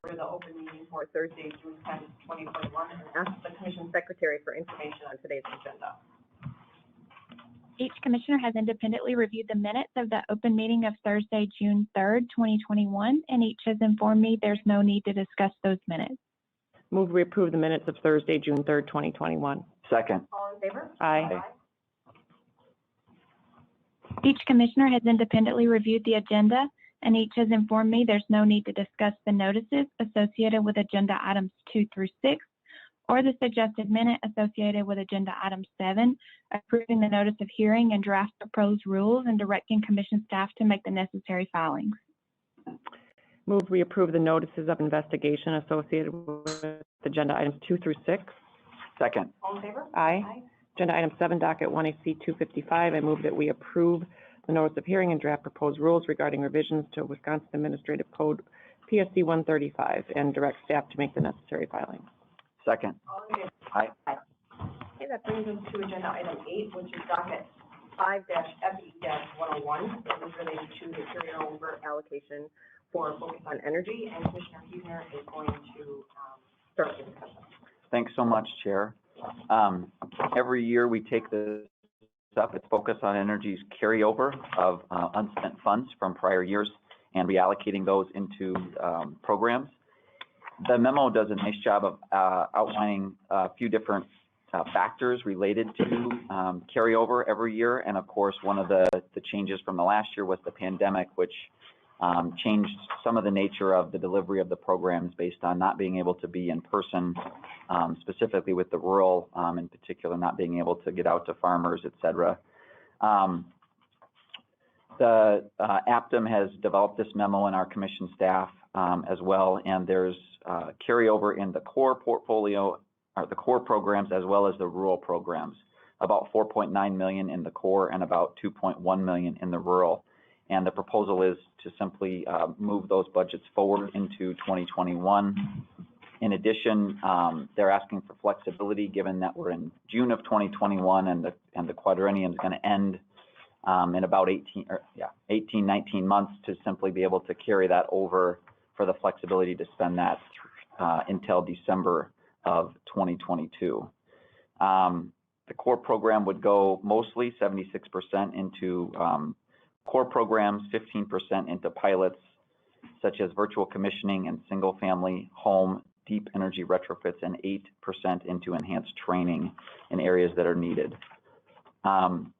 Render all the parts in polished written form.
order the open meeting for Thursday, June 10th, 2021, and ask the Commission Secretary for information on today's agenda. Each commissioner has independently reviewed the minutes of the open meeting of Thursday, June 3rd, 2021, and each has informed me there's no need to discuss those minutes. Move we approve the minutes of Thursday, June 3rd, 2021. Second. All in favor? Aye. Each commissioner has independently reviewed the agenda, and each has informed me there's no need to discuss the notices associated with agenda items 2 through 6, or the suggested minute associated with agenda item 7, approving the notice of hearing and draft proposed rules and directing commission staff to make the necessary filings. Move we approve the notices of investigation associated with agenda items 2 through 6. Second. All in favor? Aye. Agenda item 7, docket 1AC 255. I move that we approve the notice of hearing and draft proposed rules regarding revisions to Wisconsin Administrative Code PSC 135 and direct staff to make the necessary filings. Second. All in favor? Aye. Okay, that brings us to agenda item 8, which is docket 5-FE-101. This is related to the carryover allocation for Focus on Energy, and Commissioner Huebner is going to start the discussion. Thanks so much, Chair. Every year we take this up. It's Focus on Energy's carryover of unspent funds from prior years and reallocating those into programs. The memo does a nice job of outlining a few different factors related to carryover every year. And of course, one of the changes from the last year was the pandemic, which changed some of the nature of the delivery of the programs based on not being able to be in person, specifically with the rural, in particular, not being able to get out to farmers, et cetera. The APTM has developed this memo, and our commission staff as well, and there's carryover in the core portfolio, or the core programs, as well as the rural programs, about $4.9 million in the core and about $2.1 million in the rural. And the proposal is to simply move those budgets forward into 2021. In addition, they're asking for flexibility given that we're in June of 2021 and the quadrennium is going to end in about 19 months, to simply be able to carry that over for the flexibility to spend that until December of 2022. The core program would go mostly 76% into core programs, 15% into pilots, such as virtual commissioning and single-family home deep energy retrofits, and 8% into enhanced training in areas that are needed.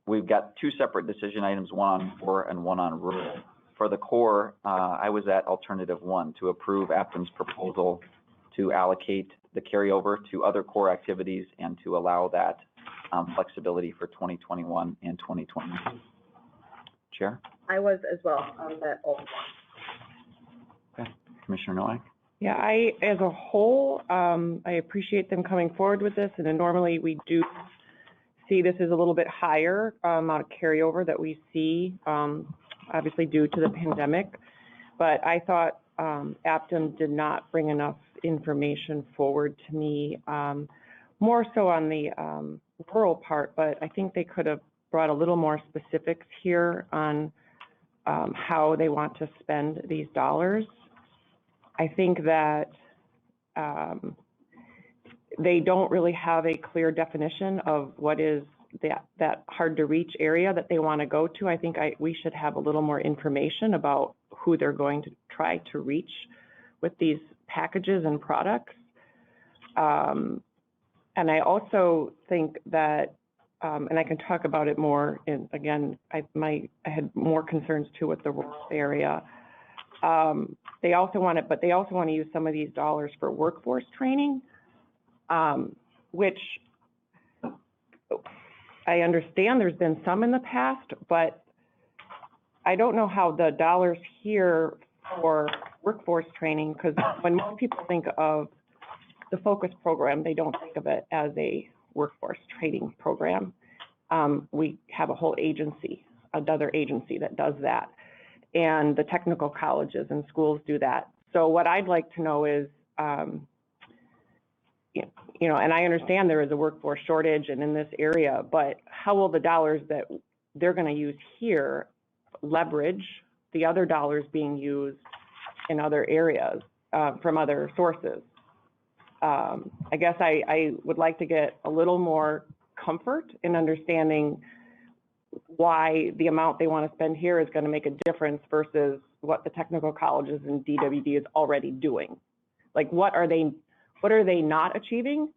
We've got two separate decision items, one on core and one on rural. For the core, I was at alternative 1 to approve APTM's proposal to allocate the carryover to other core activities and to allow that flexibility for 2021 and 2022. Chair? I was as well on that also. Okay. Commissioner Nowak? Yeah, as a whole, I appreciate them coming forward with this, and then normally we do see this as a little bit higher amount of carryover that we see, obviously due to the pandemic. But I thought APTM did not bring enough information forward to me, more so on the rural part, but I think they could have brought a little more specifics here on how they want to spend these dollars. I think that they don't really have a clear definition of what is that hard to reach area that they want to go to. I think we should have a little more information about who they're going to try to reach with these packages and products. And I also think that, and I can talk about it more, and again, I had more concerns too with the rural area. They also want to use some of these dollars for workforce training, which I understand there's been some in the past, but I don't know how the dollars here for workforce training, because when most people think of the Focus program, they don't think of it as a workforce training program. We have a whole agency, another agency that does that. And the technical colleges and schools do that. So what I'd like to know is, and I understand there is a workforce shortage and in this area, but how will the dollars that they're going to use here leverage the other dollars being used in other areas? from other sources. I guess I would like to get a little more comfort in understanding why the amount they want to spend here is going to make a difference versus what the technical colleges and DWD is already doing. Like, what are they not achieving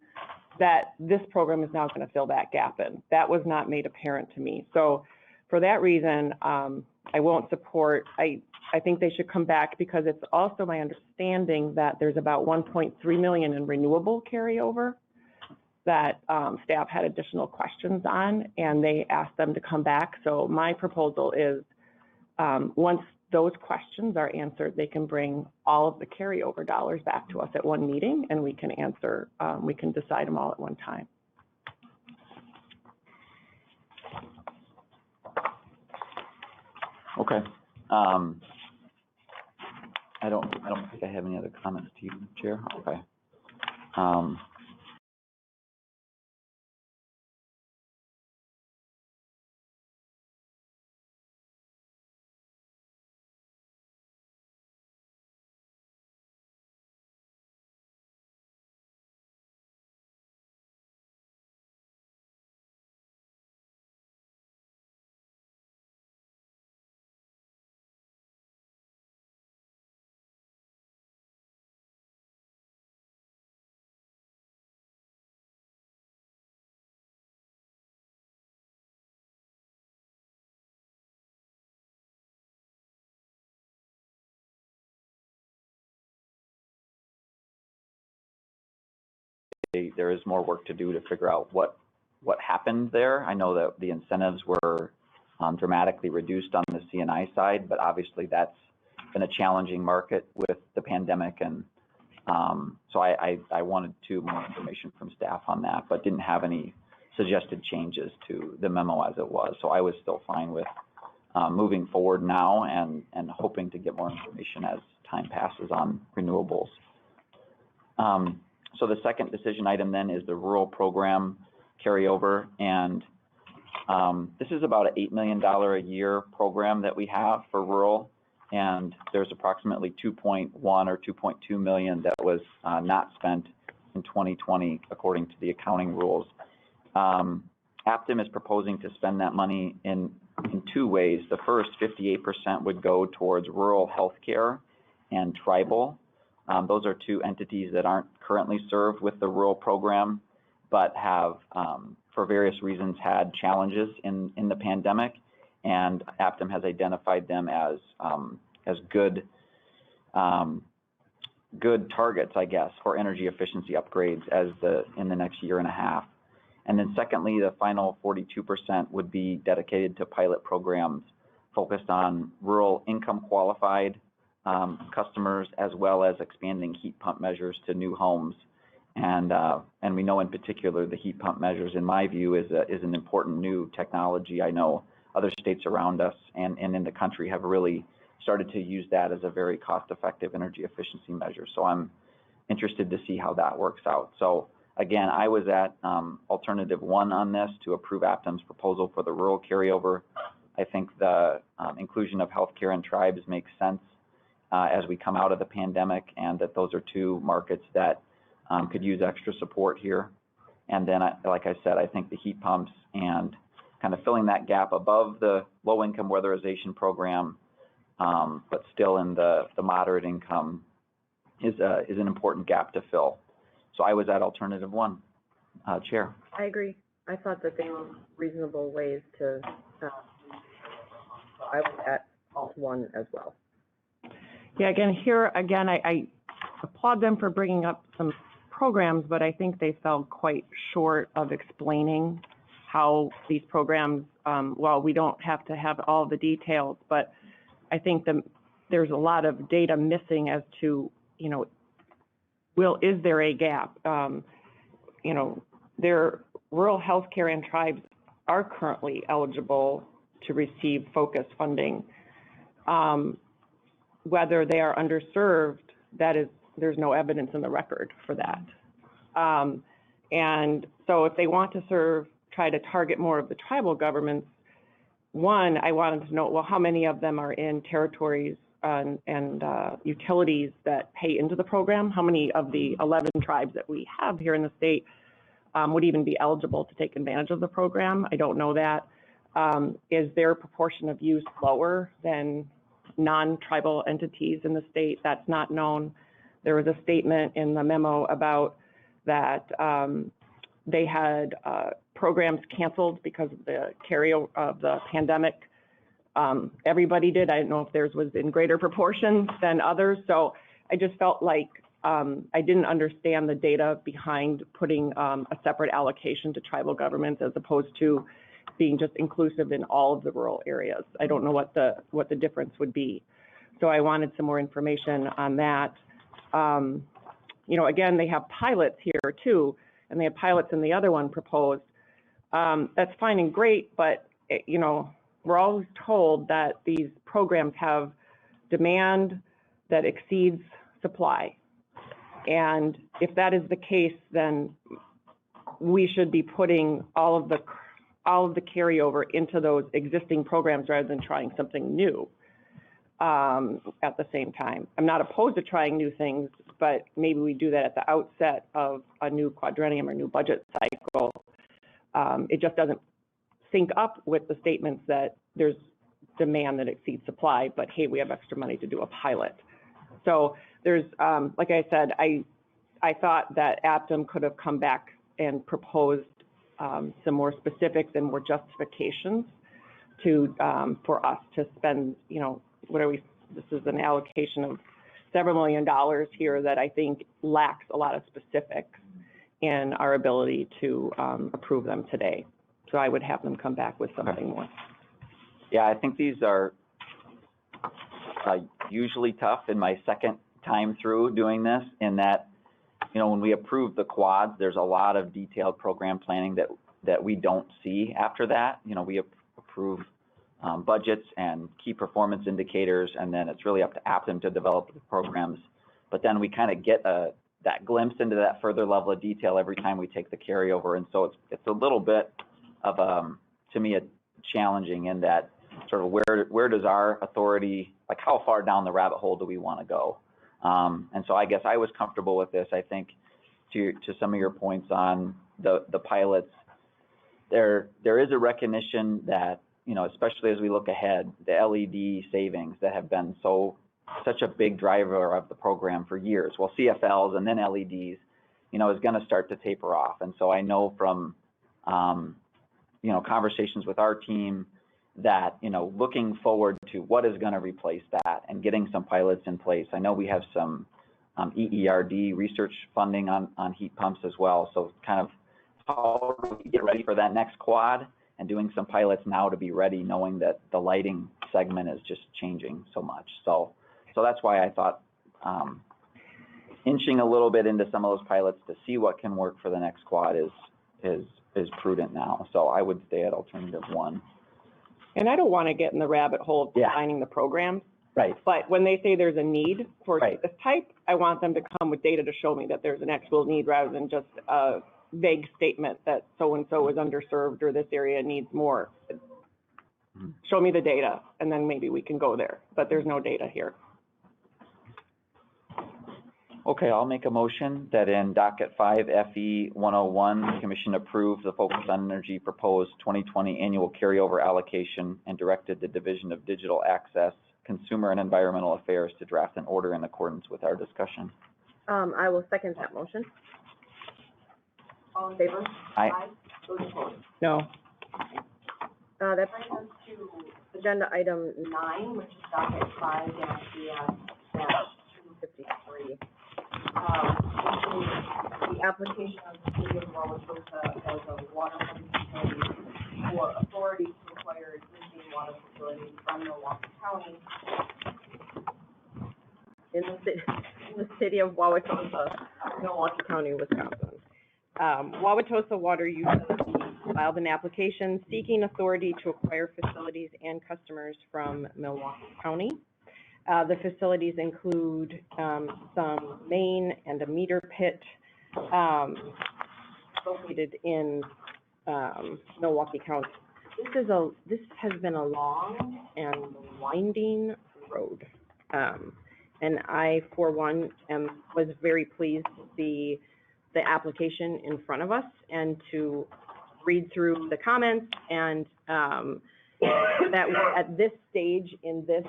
that this program is now going to fill that gap in? That was not made apparent to me. So for that reason, I won't support. I think they should come back, because it's also my understanding that there's about 1.3 million in renewable carryover that staff had additional questions on, and they asked them to come back. So my proposal is, once those questions are answered, they can bring all of the carryover dollars back to us at one meeting, and we can answer, we can decide them all at one time. Okay. I don't think I have any other comments to you, Chair. Okay. There is more work to do to figure out what happened there. I know that the incentives were dramatically reduced on the C&I side, but obviously that's been a challenging market with the pandemic, and so I wanted more information from staff on that, but didn't have any suggested changes to the memo as it was. So I was still fine with moving forward now and hoping to get more information as time passes on renewables. So the second decision item then is the rural program carryover, and this is about an $8 million a year program that we have for rural, and there's approximately 2.1 or 2.2 million that was not spent in 2020 according to the accounting rules. Aptum is proposing to spend that money in two ways. The first, 58% would go towards rural healthcare and tribal. Those are two entities that aren't currently served with the rural program, but have, for various reasons, had challenges in the pandemic, and Aptum has identified them as good targets, I guess, for energy efficiency upgrades in the next year and a half. And then secondly, the final 42% would be dedicated to pilot programs focused on rural income qualified customers, as well as expanding heat pump measures to new homes. And we know in particular the heat pump measures, in my view, is an important new technology. I know other states around us and in the country have really started to use that as a very cost-effective energy efficiency measure. So I'm interested to see how that works out. So again, I was at alternative 1 on this, to approve Aptum's proposal for the rural carryover. I think the inclusion of healthcare and tribes makes sense as we come out of the pandemic, and that those are two markets that could use extra support here. And then, like I said, I think the heat pumps and kind of filling that gap above the low-income weatherization program, but still in the moderate income, is an important gap to fill. So I was at alternative 1, Chair. I agree. I thought that they were reasonable ways to, I was at alt 1 as well. Yeah, I applaud them for bringing up some programs, but I think they fell quite short of explaining how these programs, well, we don't have to have all the details, but I think there's a lot of data missing as to, is there a gap? Their rural healthcare and tribes are currently eligible to receive focus funding. Whether they are underserved, there's no evidence in the record for that. And so if they want to try to target more of the tribal governments, one, I wanted to know, well, how many of them are in territories and utilities that pay into the program, how many of the 11 tribes that we have here in the state would even be eligible to take advantage of the program. I don't know that. Is their proportion of use lower than non-tribal entities in the state? That's not known. There was a statement in the memo about that they had programs canceled because of the carryover of the pandemic. Everybody did. I don't know if theirs was in greater proportion than others. So I just felt like I didn't understand the data behind putting a separate allocation to tribal governments as opposed to being just inclusive in all of the rural areas. I don't know what the difference would be. So I wanted some more information on that. You know, again, they have pilots here too, and they have pilots in the other one proposed. That's fine and great, but you know, we're always told that these programs have demand that exceeds supply. And if that is the case, then we should be putting all of the carryover into those existing programs rather than trying something new at the same time. I'm not opposed to trying new things, but maybe we do that at the outset of a new quadrennium or new budget cycle. It just doesn't sync up with the statements that there's demand that exceeds supply, but hey, we have extra money to do a pilot. So there's, like I said, I thought that Aptum could have come back and proposed some more specifics and more justifications to for us to spend, you know, this is an allocation of several $1 million here that I think lacks a lot of specifics in our ability to approve them today. So I would have them come back with something more. Yeah, I think these are usually tough in my second time through doing this, in that, you know, when we approve the quads, there's a lot of detailed program planning that we don't see after that. You know, we approve budgets and key performance indicators, and then it's really up to Aptum to develop the programs. But then we kind of get that glimpse into that further level of detail every time we take the carryover. And so it's a little bit of, to me, challenging in that sort of where does our authority, like how far down the rabbit hole do we want to go? And so I guess I was comfortable with this. I think to some of your points on the pilots, there is a recognition that, you know, especially as we look ahead, the LED savings that have been such a big driver of the program for years, well, CFLs and then LEDs, you know, is going to start to taper off. And so I know from, you know, conversations with our team that, you know, looking forward to what is going to replace that and getting some pilots in place. I know we have some EERD research funding on heat pumps as well. So kind of how do we get ready for that next quad, and doing some pilots now to be ready, knowing that the lighting segment is just changing so much. So that's why I thought inching a little bit into some of those pilots to see what can work for the next quad is prudent now. So I would stay at alternative 1. And I don't want to get in the rabbit hole of designing the programs. Right. But when they say there's a need for right. this type, I want them to come with data to show me that there's an actual need rather than just a vague statement that so-and-so is underserved or this area needs more. Mm-hmm. Show me the data, and then maybe we can go there. But there's no data here. Okay, I'll make a motion that in docket 5 FE 101, the Commission approved the Focus on Energy proposed 2020 annual carryover allocation and directed the Division of Digital Access, Consumer and Environmental Affairs to draft an order in accordance with our discussion. I will second that motion. All in favor? Aye. Those opposed? No. That brings us to agenda item 9, which is docket 5-DS-253. The application of the City of Wauwatosa as a water utility for authority to acquire existing water facilities from Milwaukee County in the city of Wauwatosa, Milwaukee County, Wisconsin. Wauwatosa Water Utility filed an application seeking authority to acquire facilities and customers from Milwaukee County. The facilities include some main and a meter pit located in Milwaukee County. This has been a long and winding road. And I, for one, was very pleased to see the application in front of us and to read through the comments, and that we're at this stage in this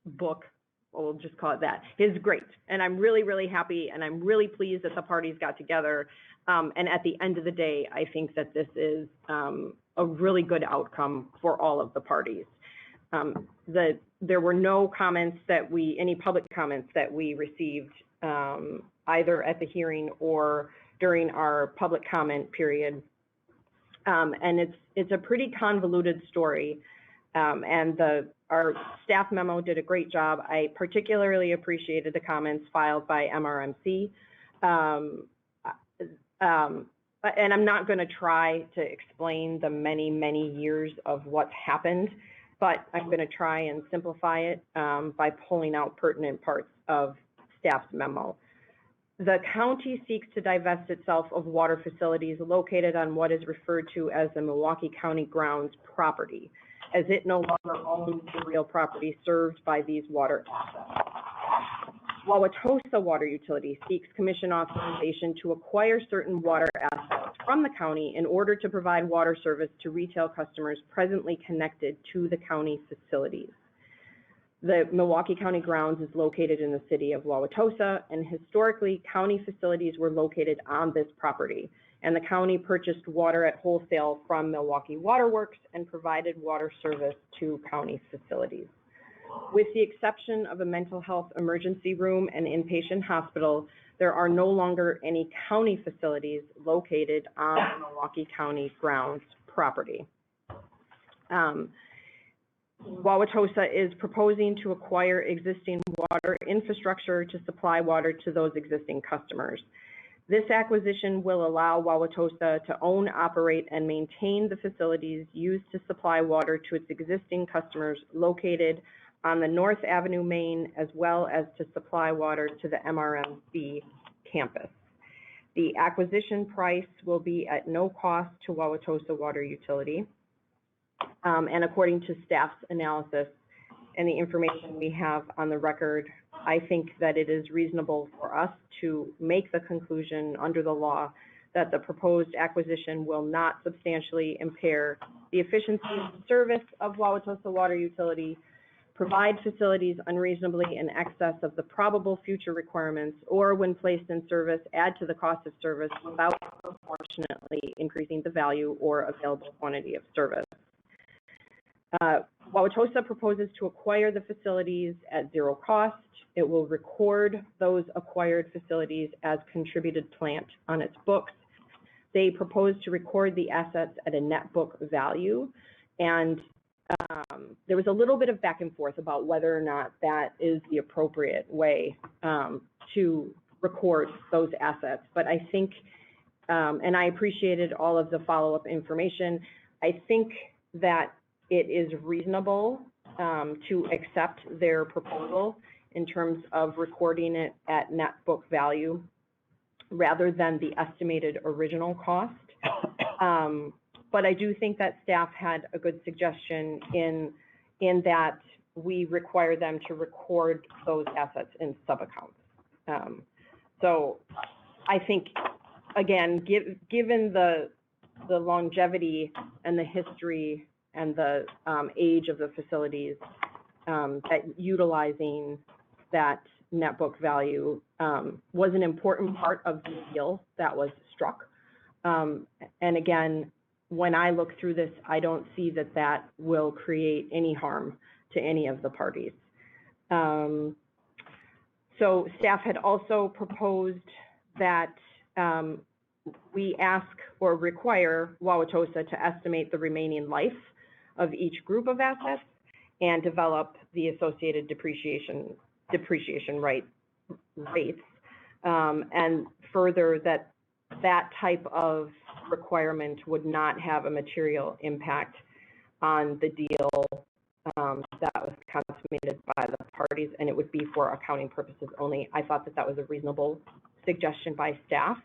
book, we'll just call it that, is great. And I'm really, really happy, and I'm really pleased that the parties got together. And at the end of the day, I think that this is a really good outcome for all of the parties. There were no comments any public comments that we received either at the hearing or during our public comment period. And it's a pretty convoluted story. And our staff memo did a great job. I particularly appreciated the comments filed by MRMC. And I'm not going to try to explain the many, many years of what's happened, but I'm going to try and simplify it by pulling out pertinent parts of staff's memo. The county seeks to divest itself of water facilities located on what is referred to as the Milwaukee County grounds property, as it no longer owns the real property served by these water assets. Wauwatosa Water Utility seeks commission authorization to acquire certain water assets from the county in order to provide water service to retail customers presently connected to the county facilities. The Milwaukee County grounds is located in the city of Wauwatosa, and historically, county facilities were located on this property, and the county purchased water at wholesale from Milwaukee Water Works and provided water service to county facilities. With the exception of a mental health emergency room and inpatient hospital, there are no longer any county facilities located on the Milwaukee County grounds property. Wauwatosa is proposing to acquire existing water infrastructure to supply water to those existing customers. This acquisition will allow Wauwatosa to own, operate, and maintain the facilities used to supply water to its existing customers located on the North Avenue Main, as well as to supply water to the MRMC campus. The acquisition price will be at no cost to Wauwatosa Water Utility. And according to staff's analysis and the information we have on the record, I think that it is reasonable for us to make the conclusion under the law that the proposed acquisition will not substantially impair the efficiency of service of Wauwatosa Water Utility, provide facilities unreasonably in excess of the probable future requirements, or when placed in service, add to the cost of service without proportionately increasing the value or available quantity of service. Wauwatosa proposes to acquire the facilities at zero cost. It will record those acquired facilities as contributed plant on its books. They propose to record the assets at a net book value, and there was a little bit of back and forth about whether or not that is the appropriate way to record those assets. But I think, and I appreciated all of the follow-up information, I think that it is reasonable to accept their proposal in terms of recording it at net book value rather than the estimated original cost. But I do think that staff had a good suggestion in that we require them to record those assets in sub-accounts. So I think, again, given the longevity and the history and the age of the facilities, that utilizing that net book value was an important part of the deal that was struck. And again, when I look through this, I don't see that that will create any harm to any of the parties. So staff had also proposed that we ask or require Wauwatosa to estimate the remaining life of each group of assets and develop the associated depreciation rates, and further that type of requirement would not have a material impact on the deal that was consummated by the parties, and it would be for accounting purposes only. I thought that that was a reasonable suggestion by staff.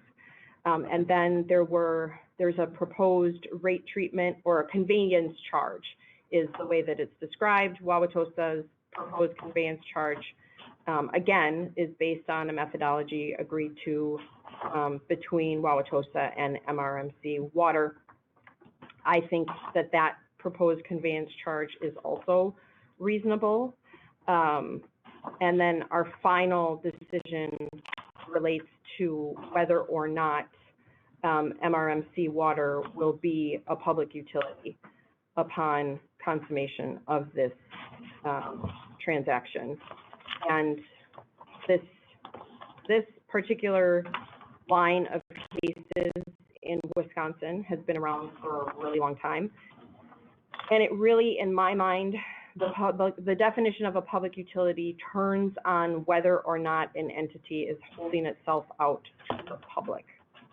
And then there's a proposed rate treatment or a conveyance charge is the way that it's described. Wauwatosa's proposed conveyance charge, again, is based on a methodology agreed to between Wauwatosa and MRMC Water. I think that that proposed conveyance charge is also reasonable. And then our final decision relates to whether or not MRMC Water will be a public utility upon consummation of this transaction. And this particular line of cases in Wisconsin has been around for a really long time. And it really, in my mind, the definition of a public utility turns on whether or not an entity is holding itself out to the public,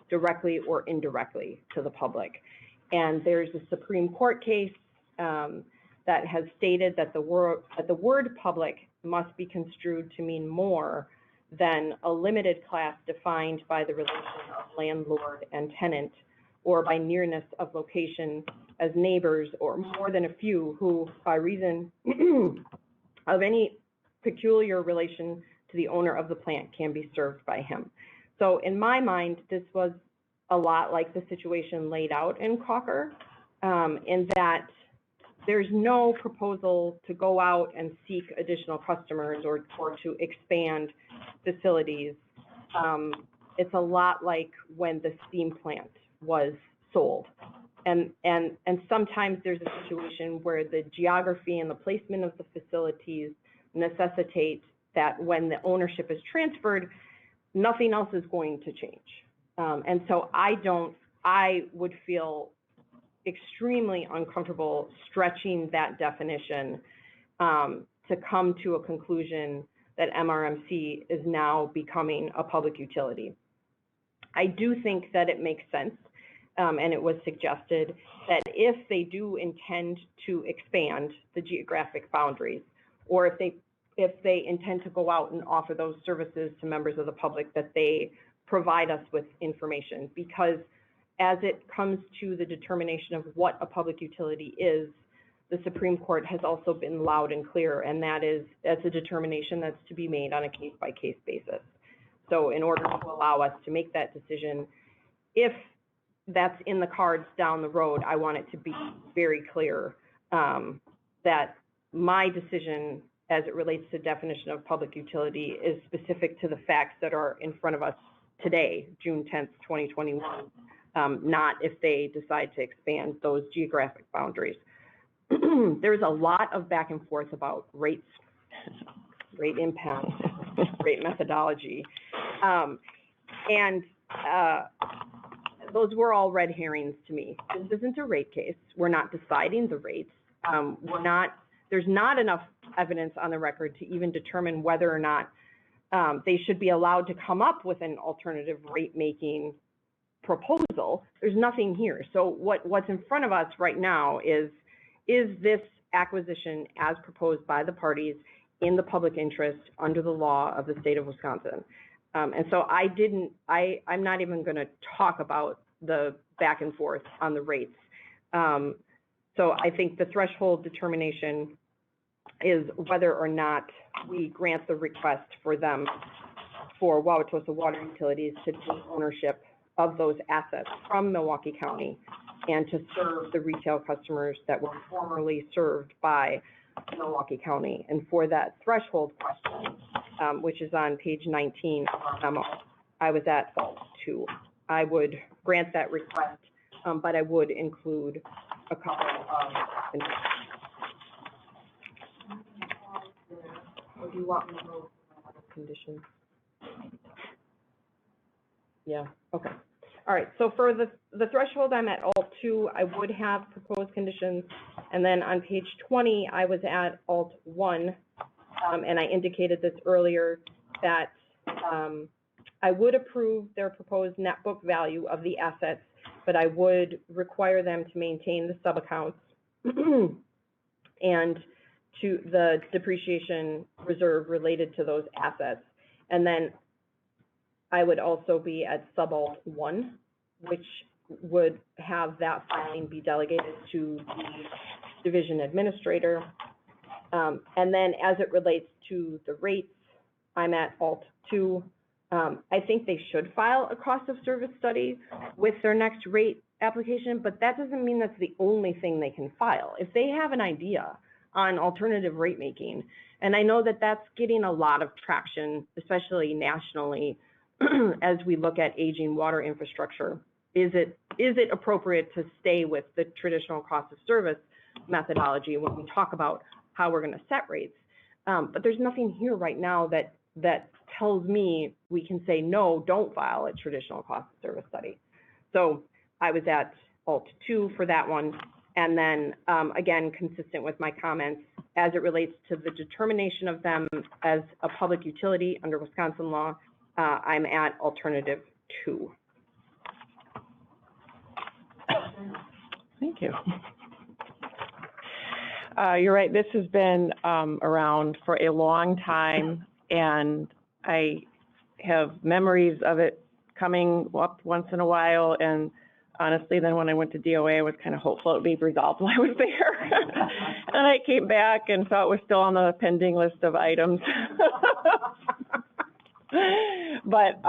directly or indirectly to the public. And there's a Supreme Court case that has stated that the word public must be construed to mean more than a limited class defined by the relation of landlord and tenant, or by nearness of location as neighbors, or more than a few who, by reason of any peculiar relation to the owner of the plant, can be served by him. So in my mind, this was a lot like the situation laid out in Cocker, in that there's no proposal to go out and seek additional customers or to expand facilities. It's a lot like when the steam plant was sold. And sometimes there's a situation where the geography and the placement of the facilities necessitate that when the ownership is transferred, nothing else is going to change. And so I would feel extremely uncomfortable stretching that definition to come to a conclusion that MRMC is now becoming a public utility. I do think that it makes sense, and it was suggested that if they do intend to expand the geographic boundaries, or if they intend to go out and offer those services to members of the public, that they provide us with information, because as it comes to the determination of what a public utility is, the Supreme Court has also been loud and clear, and that's a determination that's to be made on a case-by-case basis. So in order to allow us to make that decision, if that's in the cards down the road, I want it to be very clear that my decision as it relates to definition of public utility is specific to the facts that are in front of us today, June 10th, 2021, not if they decide to expand those geographic boundaries. There's a lot of back and forth about rates, rate impact, rate methodology, and those were all red herrings to me. This isn't a rate case. We're not deciding the rates. There's not enough evidence on the record to even determine whether or not they should be allowed to come up with an alternative rate-making proposal. There's nothing here. So what's in front of us right now is this acquisition as proposed by the parties in the public interest under the law of the state of Wisconsin. And so I'm not even going to talk about the back and forth on the rates. So I think the threshold determination is whether or not we grant the request for them, for Wauwatosa Water Utilities, to take ownership of those assets from Milwaukee County and to serve the retail customers that were formerly served by Milwaukee County. And for that threshold question, which is on page 19 of our memo, I was at fault too. I would grant that request, but I would include a couple of or do you want me to go conditions? Yeah, okay. All right, so for the threshold, I'm at alt 2. I would have proposed conditions. And then on page 20, I was at alt 1. And I indicated this earlier, that I would approve their proposed net book value of the assets, but I would require them to maintain the sub-accounts and to the depreciation reserve related to those assets. And then I would also be at sub-alt 1, which would have that filing be delegated to the division administrator. And then as it relates to the rates, I'm at alt 2. I think they should file a cost of service study with their next rate application, but that doesn't mean that's the only thing they can file. If they have an idea on alternative rate making, and I know that that's getting a lot of traction, especially nationally, as we look at aging water infrastructure, is it appropriate to stay with the traditional cost of service methodology when we talk about how we're going to set rates? But there's nothing here right now that tells me we can say, no, don't file a traditional cost of service study. So I was at alt 2 for that one. And then, again, consistent with my comments, as it relates to the determination of them as a public utility under Wisconsin law, I'm at alternative 2. Thank you. You're right. This has been around for a long time, and I have memories of it coming up once in a while. And honestly, then when I went to DOA, I was kind of hopeful it would be resolved while I was there. And I came back and saw it was still on the pending list of items. But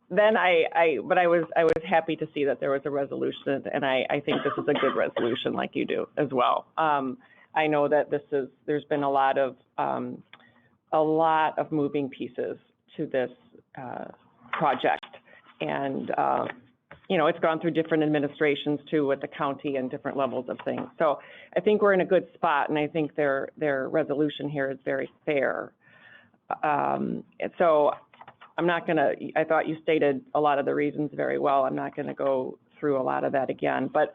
then I was happy to see that there was a resolution, and I think this is a good resolution, like you do as well. I know that there's been a lot of moving pieces to this project, and it's gone through different administrations too with the county and different levels of things. So I think we're in a good spot, and I think their resolution here is very fair. And so I thought you stated a lot of the reasons very well. I'm not gonna go through a lot of that again, but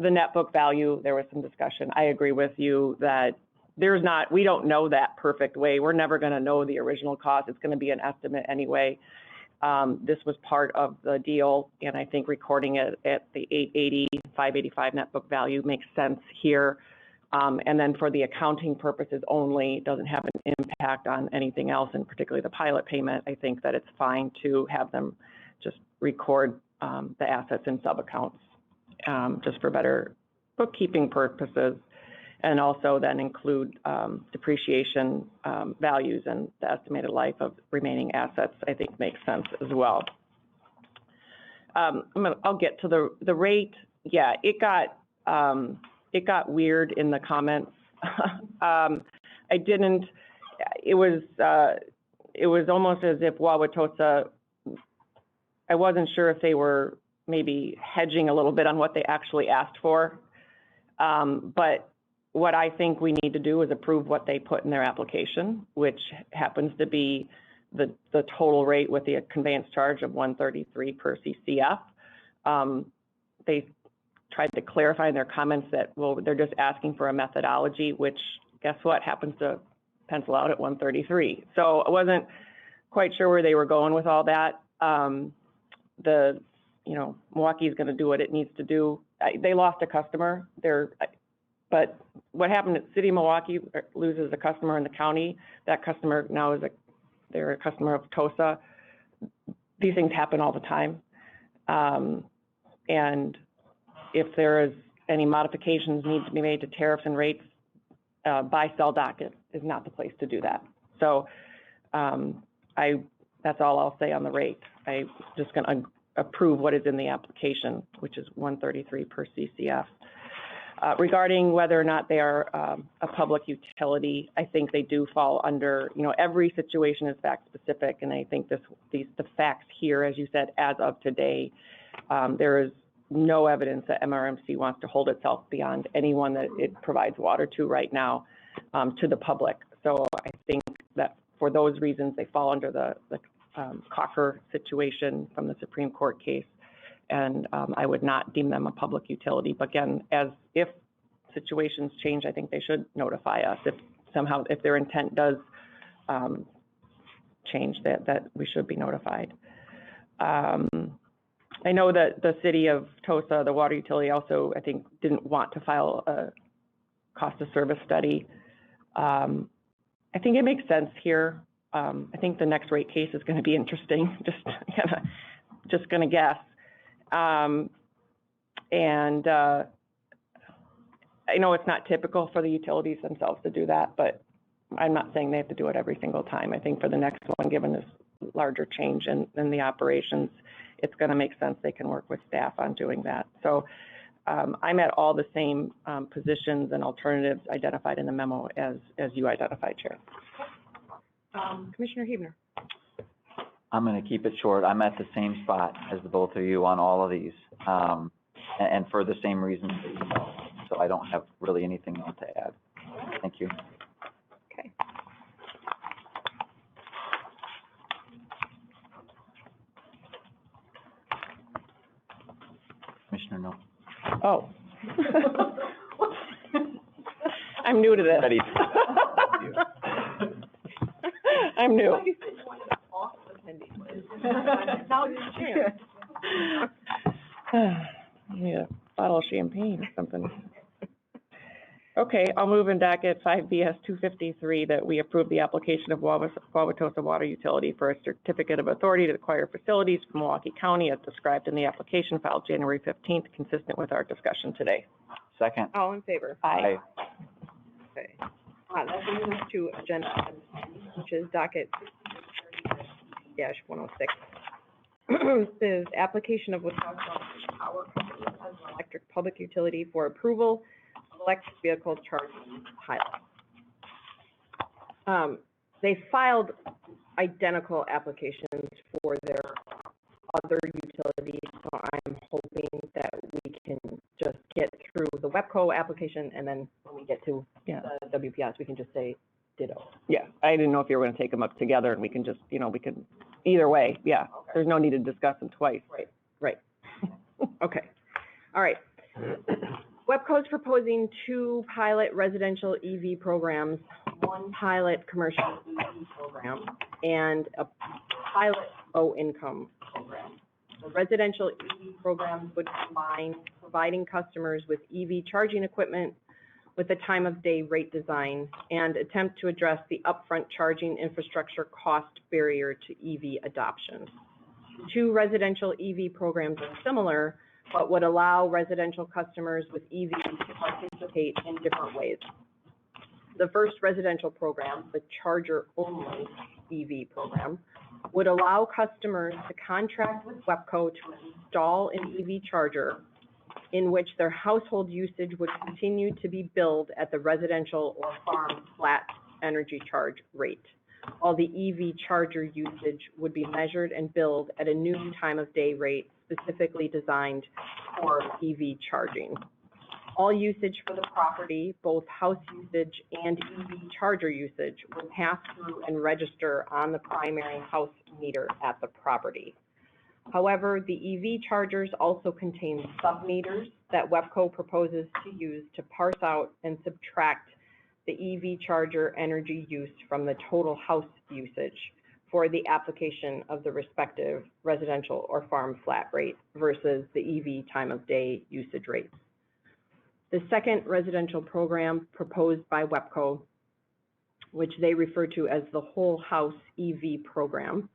the net book value, there was some discussion. I agree with you that we don't know that perfect way. We're never gonna know the original cost. It's gonna be an estimate anyway. This was part of the deal, and I think recording it at the 880, 585 net book value makes sense here. And then for the accounting purposes only, doesn't have an impact on anything else, and particularly the pilot payment. I think that it's fine to have them just record the assets in sub-accounts just for better bookkeeping purposes, and also then include depreciation values and the estimated life of remaining assets, I think makes sense as well. I'll get to the rate. Yeah, it got weird in the comments. It was almost as if Wauwatosa, I wasn't sure if they were maybe hedging a little bit on what they actually asked for. But what I think we need to do is approve what they put in their application, which happens to be the total rate with the conveyance charge of $133 per CCF. They tried to clarify in their comments that, well, they're just asking for a methodology, which guess what happens to pencil out at $133. So I wasn't quite sure where they were going with all that. Milwaukee's going to do what it needs to do. They lost a customer there, but what happened at City of Milwaukee loses a customer in the county. That customer now they're a customer of TOSA. These things happen all the time. And if there is any modifications need to be made to tariffs and rates, buy-sell docket is not the place to do that. So that's all I'll say on the rate. I'm just going to approve what is in the application, which is $133 per CCF. Regarding whether or not they are a public utility, I think they do fall under, every situation is fact specific, and I think the facts here, as you said, as of today, there is no evidence that MRMC wants to hold itself beyond anyone that it provides water to right now to the public. So I think that for those reasons, they fall under the Cocker situation from the Supreme Court case, and I would not deem them a public utility. But again, if situations change, I think they should notify us. If their intent does change, that we should be notified. I know that the city of TOSA, the water utility, also, I think, didn't want to file a cost of service study. I think it makes sense here. I think the next rate case is gonna be interesting, just gonna guess. I know it's not typical for the utilities themselves to do that, but I'm not saying they have to do it every single time. I think for the next one, given this larger change in the operations, it's going to make sense they can work with staff on doing that. So I'm at all the same positions and alternatives identified in the memo as you identified, Chair. Commissioner Huebner. I'm going to keep it short. I'm at the same spot as the both of you on all of these, and for the same reasons that you know. So I don't have really anything else to add. Thank you. Okay. Commissioner, no. Oh. I'm new to this. Ready. I'm new. Now it's your chance. Need a bottle of champagne or something. Okay, I'll move in docket 5BS 253 that we approve the application of Wauwatosa Water Utility for a certificate of authority to acquire facilities from Milwaukee County as described in the application filed January 15th, consistent with our discussion today. Second. All in favor? Aye. Okay. That brings us to agenda item 10, which is docket 106. This is application of Wisconsin Power Company as an electric public utility for approval of electric vehicle charging pilot. They filed identical applications for their other utilities, so I'm hoping that we can just get through the WEPCO application, and then when we get to the WPS, we can just say ditto. Yeah, I didn't know if you were going to take them up together, and we can just, we can, either way, yeah. Okay. There's no need to discuss them twice. Right. Okay. All right. WEPCO is proposing 2 pilot residential EV programs, 1 pilot commercial EV program, and a pilot low-income program. The residential EV programs would combine providing customers with EV charging equipment with a time-of-day rate design and attempt to address the upfront charging infrastructure cost barrier to EV adoption. 2 residential EV programs are similar, but would allow residential customers with EVs to participate in different ways. The first residential program, the charger-only EV program, would allow customers to contract with WEPCO to install an EV charger in which their household usage would continue to be billed at the residential or farm flat energy charge rate, while the EV charger usage would be measured and billed at a new time-of-day rate specifically designed for EV charging. All usage for the property, both house usage and EV charger usage, would pass through and register on the primary house meter at the property. However, the EV chargers also contain sub-meters that WEPCO proposes to use to parse out and subtract the EV charger energy use from the total house usage for the application of the respective residential or farm flat rate versus the EV time of day usage rates. The second residential program proposed by WEPCO, which they refer to as the whole house EV program,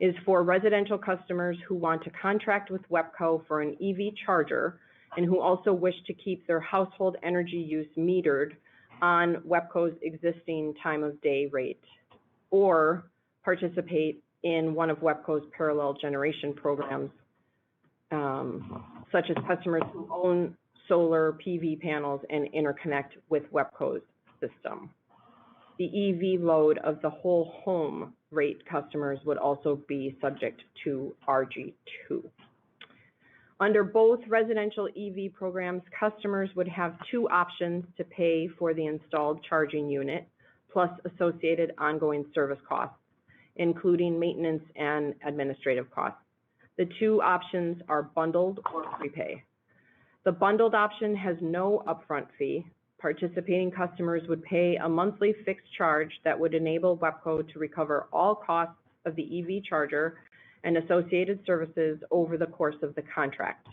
is for residential customers who want to contract with WEPCO for an EV charger and who also wish to keep their household energy use metered on WEPCO's existing time of day rate, or participate in one of WEPCO's parallel generation programs, such as customers who own solar PV panels and interconnect with WEPCO's system. The EV load of the whole home rate customers would also be subject to RG2. Under both residential EV programs, customers would have 2 options to pay for the installed charging unit, plus associated ongoing service costs, including maintenance and administrative costs. The 2 options are bundled or prepay. The bundled option has no upfront fee. Participating customers would pay a monthly fixed charge that would enable WEPCO to recover all costs of the EV charger and associated services over the course of the contract.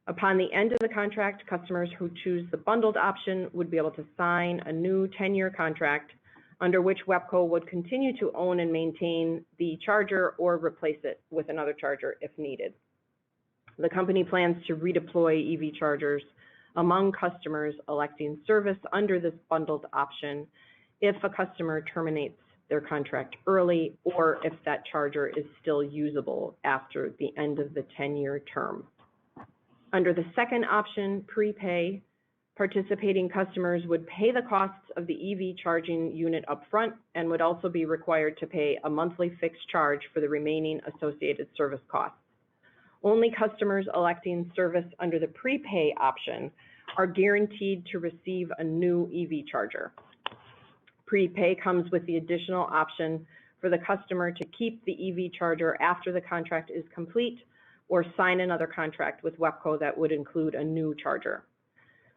Upon the end of the contract, customers who choose the bundled option would be able to sign a new 10-year contract under which WEPCO would continue to own and maintain the charger or replace it with another charger if needed. The company plans to redeploy EV chargers among customers electing service under this bundled option if a customer terminates their contract early or if that charger is still usable after the end of the 10-year term. Under the second option, prepay, participating customers would pay the costs of the EV charging unit upfront and would also be required to pay a monthly fixed charge for the remaining associated service costs. Only customers electing service under the prepay option are guaranteed to receive a new EV charger. Prepay comes with the additional option for the customer to keep the EV charger after the contract is complete or sign another contract with WEPCO that would include a new charger.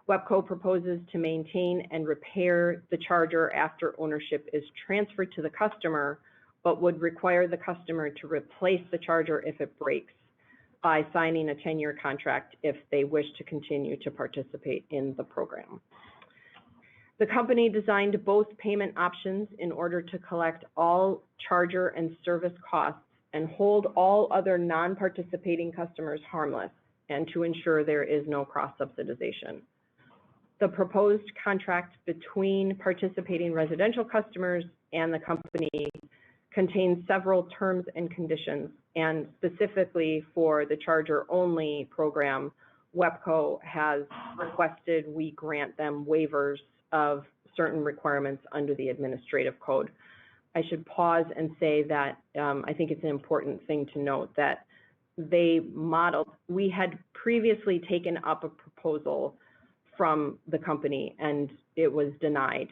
WEPCO proposes to maintain and repair the charger after ownership is transferred to the customer, but would require the customer to replace the charger if it breaks by signing a 10-year contract if they wish to continue to participate in the program. The company designed both payment options in order to collect all charger and service costs and hold all other non-participating customers harmless and to ensure there is no cross-subsidization. The proposed contract between participating residential customers and the company contains several terms and conditions, and specifically for the charger-only program, WEPCO has requested we grant them waivers of certain requirements under the administrative code. I should pause and say that I think it's an important thing to note that we had previously taken up a proposal from the company and it was denied.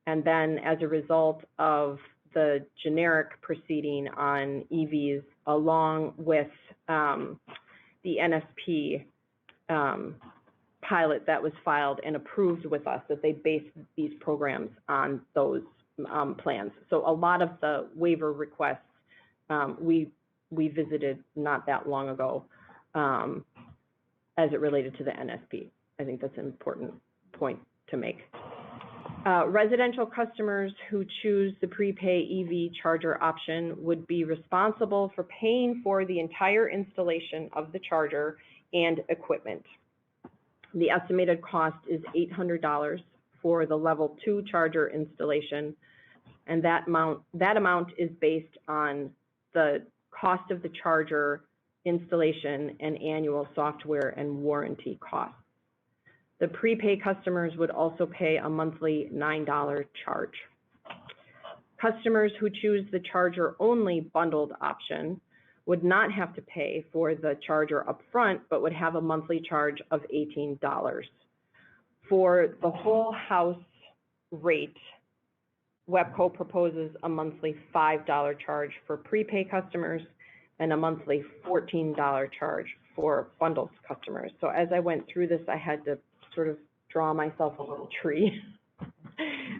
And then as a result of the generic proceeding on EVs along with the NSP pilot that was filed and approved with us, that they based these programs on those plans. So a lot of the waiver requests we visited not that long ago as it related to the NSP. I think that's an important point to make. Residential customers who choose the prepay EV charger option would be responsible for paying for the entire installation of the charger and equipment. The estimated cost is $800 for the level 2 charger installation, and that amount is based on the cost of the charger installation and annual software and warranty costs. The prepay customers would also pay a monthly $9 charge. Customers who choose the charger-only bundled option would not have to pay for the charger upfront, but would have a monthly charge of $18. For the whole house rate, WEPCO proposes a monthly $5 charge for prepay customers and a monthly $14 charge for bundled customers. So as I went through this, I had to sort of draw myself a little tree.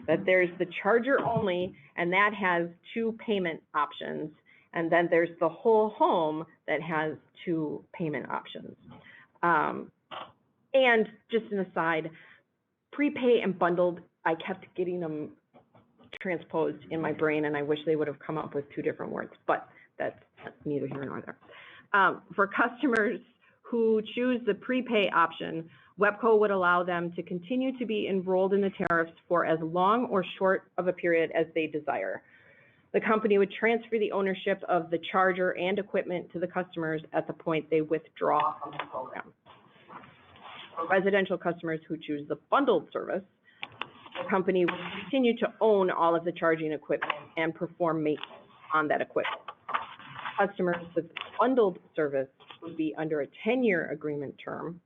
That there's the charger only, and that has 2 payment options. And then there's the whole home that has 2 payment options. And just an aside, prepay and bundled, I kept getting them transposed in my brain, and I wish they would have come up with 2 different words, but that's neither here nor there. For customers who choose the prepay option, WEPCO would allow them to continue to be enrolled in the tariffs for as long or short of a period as they desire. The company would transfer the ownership of the charger and equipment to the customers at the point they withdraw from the program. For residential customers who choose the bundled service, the company will continue to own all of the charging equipment and perform maintenance on that equipment. Customers with bundled service would be under a 10-year agreement term,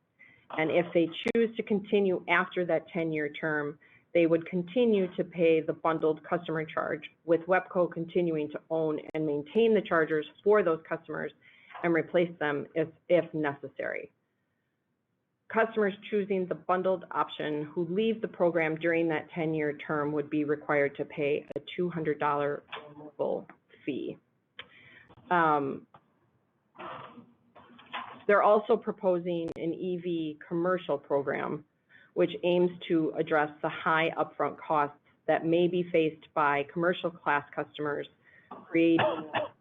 and if they choose to continue after that 10-year term, they would continue to pay the bundled customer charge, with WEPCO continuing to own and maintain the chargers for those customers and replace them if necessary. Customers choosing the bundled option who leave the program during that 10-year term would be required to pay a $200 removal fee. They're also proposing an EV commercial program, which aims to address the high upfront costs that may be faced by commercial class customers creating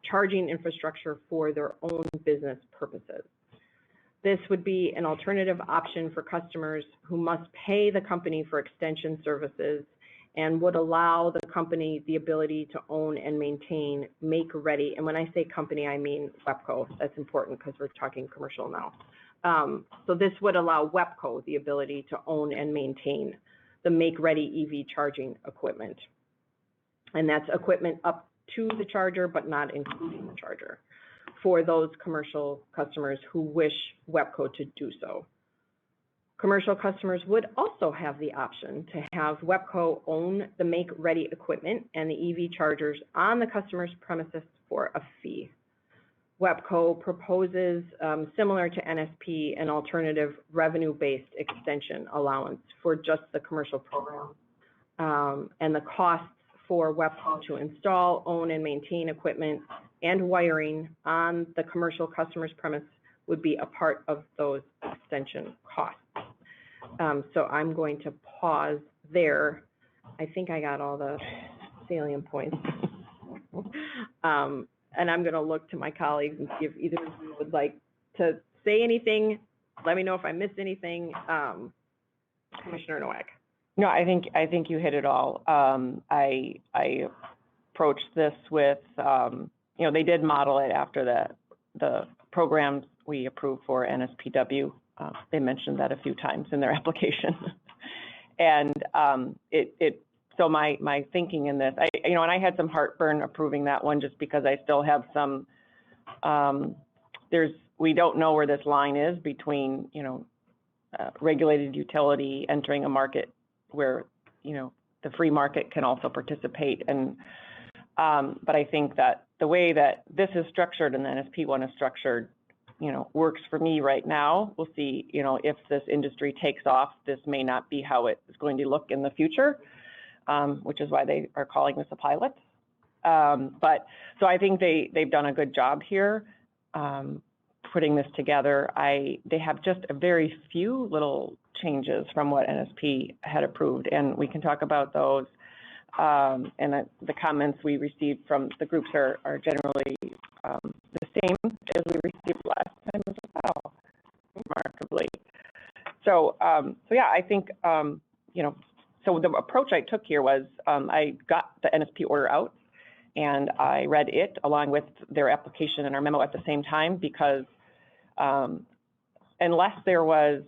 charging infrastructure for their own business purposes. This would be an alternative option for customers who must pay the company for extension services and would allow the company the ability to own and maintain make-ready. And when I say company, I mean WEPCO. That's important because we're talking commercial now. So this would allow WEPCO the ability to own and maintain the make-ready EV charging equipment. And that's equipment up to the charger, but not including the charger, for those commercial customers who wish WEPCO to do so. Commercial customers would also have the option to have WEPCO own the make-ready equipment and the EV chargers on the customer's premises for a fee. WEPCO proposes, similar to NSP, an alternative revenue-based extension allowance for just the commercial program. And the costs for WEPCO to install, own, and maintain equipment and wiring on the commercial customer's premise would be a part of those extension costs. So I'm going to pause there. I think I got all the salient points. And I'm going to look to my colleagues and see if either of you would like to say anything. Let me know if I missed anything. Commissioner Nowak. No, I think you hit it all. I approached this with, they did model it after the programs we approved for NSPW. They mentioned that a few times in their application. And so my thinking in this, and I had some heartburn approving that one just because I still have some, we don't know where this line is between, regulated utility entering a market where, the free market can also participate. And, but I think that the way that this is structured and the NSP one is structured, works for me right now. We'll see, if this industry takes off, this may not be how it is going to look in the future, which is why they are calling this a pilot. But so I think they've done a good job here putting this together. They have just a very few little changes from what NSP had approved, and we can talk about those. And the comments we received from the groups are generally the same as we received last time as well, remarkably. So yeah, I think, so the approach I took here was I got the NSP order out and I read it along with their application and our memo at the same time, because unless there was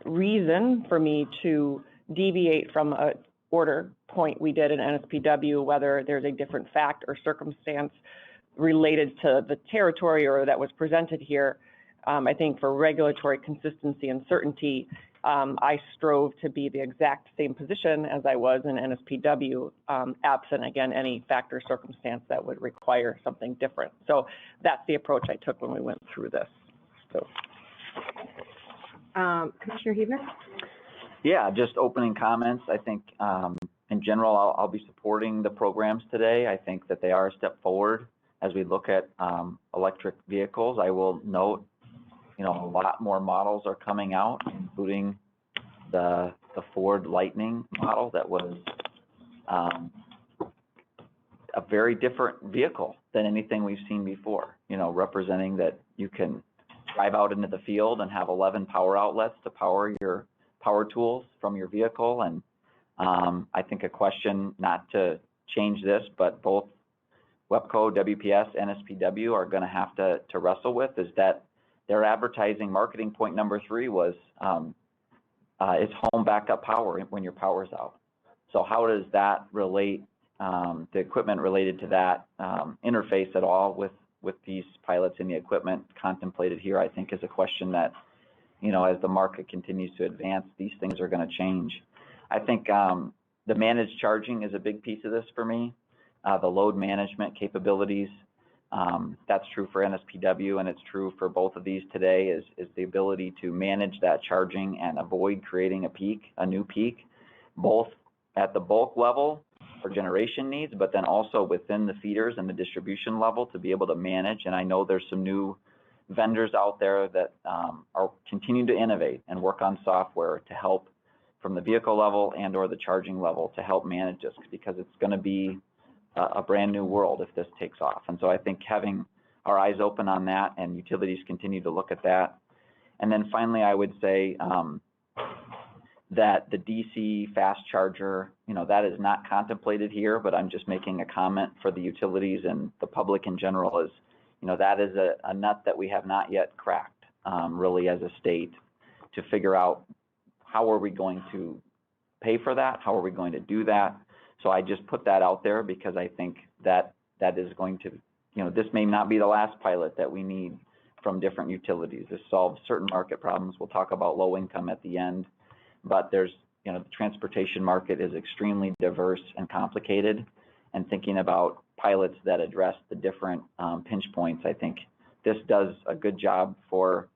reason for me to deviate from a order point we did in NSPW, whether there's a different fact or circumstance related to the territory or that was presented here, I think for regulatory consistency and certainty, I strove to be the exact same position as I was in NSPW, absent, again, any fact or circumstance that would require something different. So that's the approach I took when we went through this. So, Commissioner Huebner? Yeah, just opening comments. I think in general, I'll be supporting the programs today. I think that they are a step forward as we look at electric vehicles. I will note, a lot more models are coming out, including the Ford Lightning model that was a very different vehicle than anything we've seen before, representing that you can drive out into the field and have 11 power outlets to power your power tools from your vehicle. And I think a question, not to change this, but both WEPCO, WPS, NSPW are going to have to wrestle with is that their advertising marketing point number 3 was it's home backup power when your power's out. So how does that relate, the equipment related to that interface at all with these pilots and the equipment contemplated here? I think is a question that, as the market continues to advance, these things are going to change. I think the managed charging is a big piece of this for me. The load management capabilities, that's true for NSPW and it's true for both of these today, is the ability to manage that charging and avoid creating a new peak, both at the bulk level for generation needs, but then also within the feeders and the distribution level to be able to manage. And I know there's some new vendors out there that are continuing to innovate and work on software to help from the vehicle level and or the charging level to help manage this, because it's going to be a brand new world if this takes off. And so I think having our eyes open on that and utilities continue to look at that. And then finally, I would say that the DC fast charger, that is not contemplated here, but I'm just making a comment for the utilities and the public in general is, that is a nut that we have not yet cracked, really as a state, to figure out how are we going to pay for that? How are we going to do that? So I just put that out there because I think that is going to, this may not be the last pilot that we need from different utilities. This solves certain market problems. We'll talk about low income at the end, but there's, the transportation market is extremely diverse and complicated, and thinking about pilots that address the different pinch points, I think this does a good job for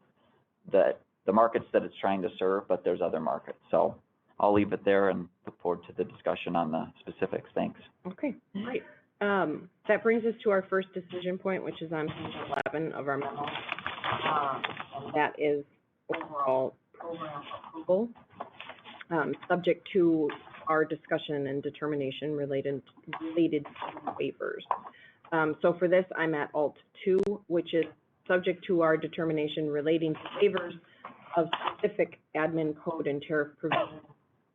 the markets that it's trying to serve, but there's other markets. So I'll leave it there and look forward to the discussion on the specifics. Thanks. Okay, great. That brings us to our first decision point, which is on page 11 of our memo. And that is overall program approval, subject to our discussion and determination related to waivers. So for this, I'm at Alt 2, which is subject to our determination relating to waivers of specific admin code and tariff provisions,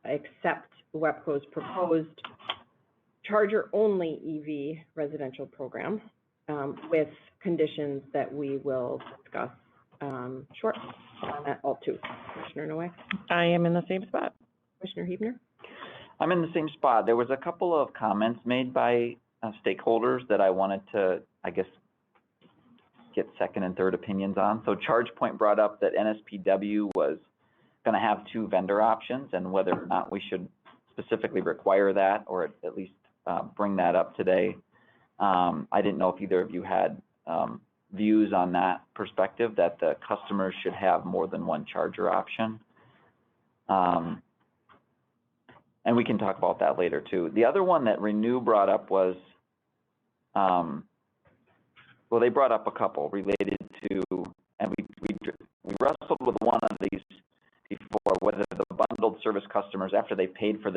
except WEPCO's proposed charger-only EV residential program, with conditions that we will discuss shortly. At Alt 2. Commissioner Noack? I am in the same spot. Commissioner Huebner? I'm in the same spot. There was a couple of comments made by stakeholders that I wanted to, I guess, get second and third opinions on. So ChargePoint brought up that NSPW was going to have 2 vendor options, and whether or not we should specifically require that or at least bring that up today. I didn't know if either of you had views on that perspective, that the customers should have more than one charger option. And we can talk about that later too. The other one that Renew brought up was, well, they brought up a couple related to, and we wrestled with one of these before, whether the bundled service customers, after they paid for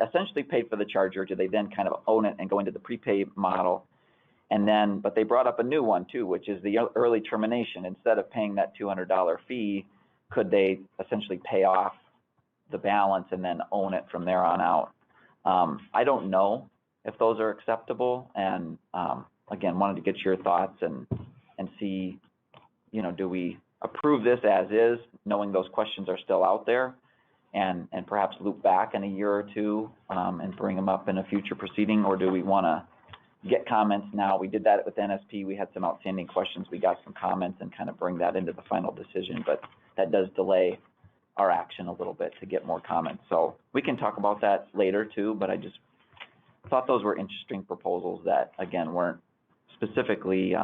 essentially paid for the charger, do they then kind of own it and go into the prepaid model? And then, but they brought up a new one too, which is the early termination. Instead of paying that $200 fee, could they essentially pay off the balance and then own it from there on out? I don't know if those are acceptable, and again, wanted to get your thoughts and see, do we approve this as is, knowing those questions are still out there, and perhaps loop back in a year or two and bring them up in a future proceeding, or do we want to get comments now? We did that with NSP. We had some outstanding questions. We got some comments and kind of bring that into the final decision, but that does delay our action a little bit to get more comments. So we can talk about that later too, but I just thought those were interesting proposals that, again, weren't specifically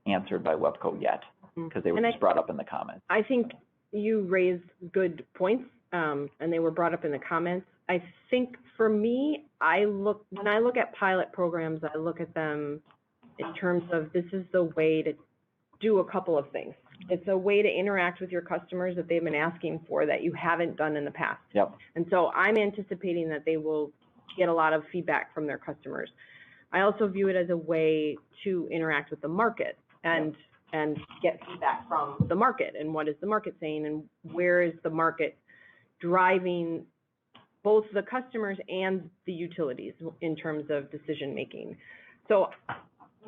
answered by WEPCO yet, because they were just brought up in the comments. I think you raised good points, and they were brought up in the comments. I think for me, when I look at pilot programs, I look at them in terms of this is the way to do a couple of things. It's a way to interact with your customers that they've been asking for that you haven't done in the past. Yep. And so I'm anticipating that they will get a lot of feedback from their customers. I also view it as a way to interact with the market and get feedback from the market, and what is the market saying, and where is the market driving both the customers and the utilities in terms of decision making. So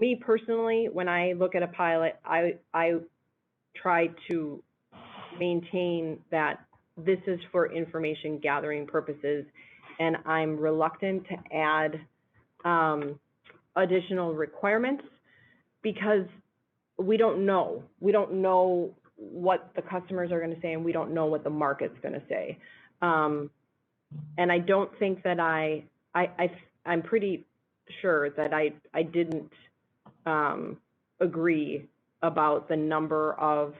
me personally, when I look at a pilot, I try to maintain that this is for information gathering purposes, and I'm reluctant to add additional requirements because we don't know. We don't know what the customers are going to say, and we don't know what the market's going to say. And I don't think that I'm pretty sure that I didn't agree about the number of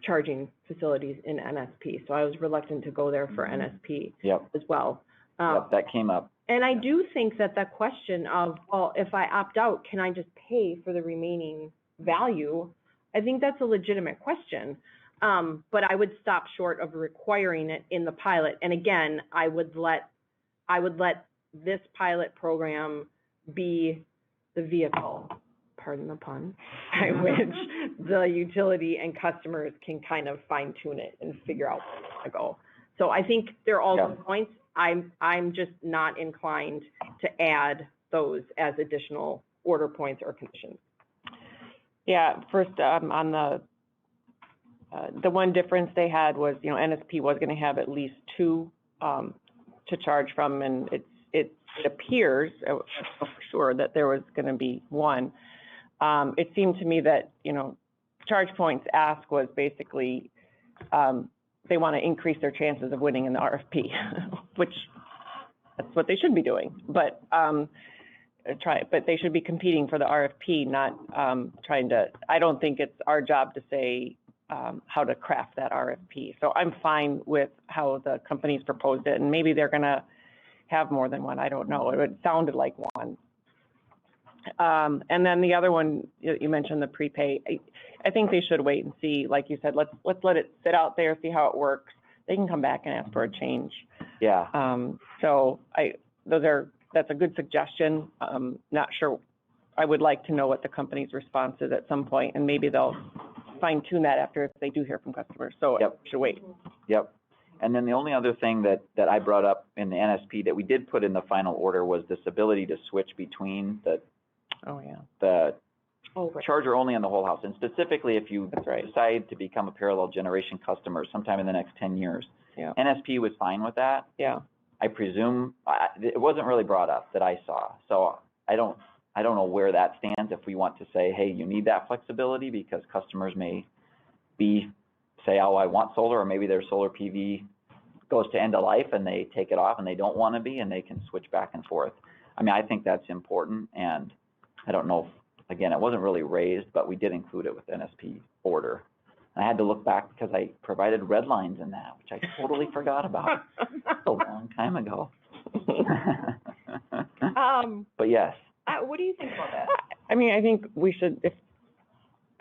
charging facilities in NSP. So I was reluctant to go there for NSP as well. That came up. And I do think that the question of, well, if I opt out, can I just pay for the remaining value? I think that's a legitimate question. But I would stop short of requiring it in the pilot. And again, I would let this pilot program be the vehicle, pardon the pun, by which the utility and customers can kind of fine tune it and figure out where to go. So I think they're all good points. I'm just not inclined to add those as additional order points or conditions. Yeah, first, on the one difference they had was, NSP was going to have at least two to charge from, and it appears, for sure, that there was going to be one. It seemed to me that, ChargePoint's ask was basically they want to increase their chances of winning in the RFP, which that's what they should be doing. But but they should be competing for the RFP, not trying to. I don't think it's our job to say how to craft that RFP. So I'm fine with how the companies proposed it, and maybe they're going to have more than one. I don't know. It sounded like one. And then the other one, you mentioned the prepay. I think they should wait and see. Like you said, let's let it sit out there, see how it works. They can come back and ask for a change. Yeah. So that's a good suggestion. Not sure. I would like to know what the company's response is at some point, and maybe they'll fine tune that after if they do hear from customers. So Yep. Should wait. Yep. And then the only other thing that I brought up in the NSP that we did put in the final order was this ability to switch between the charger only on the whole house. And specifically, if you decide to become a parallel generation customer sometime in the next 10 years, NSP was fine with that. Yeah. I presume it wasn't really brought up that I saw. So I don't know where that stands. If we want to say, hey, you need that flexibility because customers may say, oh, I want solar, or maybe their solar PV goes to end of life and they take it off and they don't want to be, and they can switch back and forth. I mean, I think that's important, and I don't know, again, it wasn't really raised, but we did include it with NSP order. And I had to look back because I provided red lines in that, which I totally forgot about a long time ago. But yes. What do you think about that? I mean, I think we should,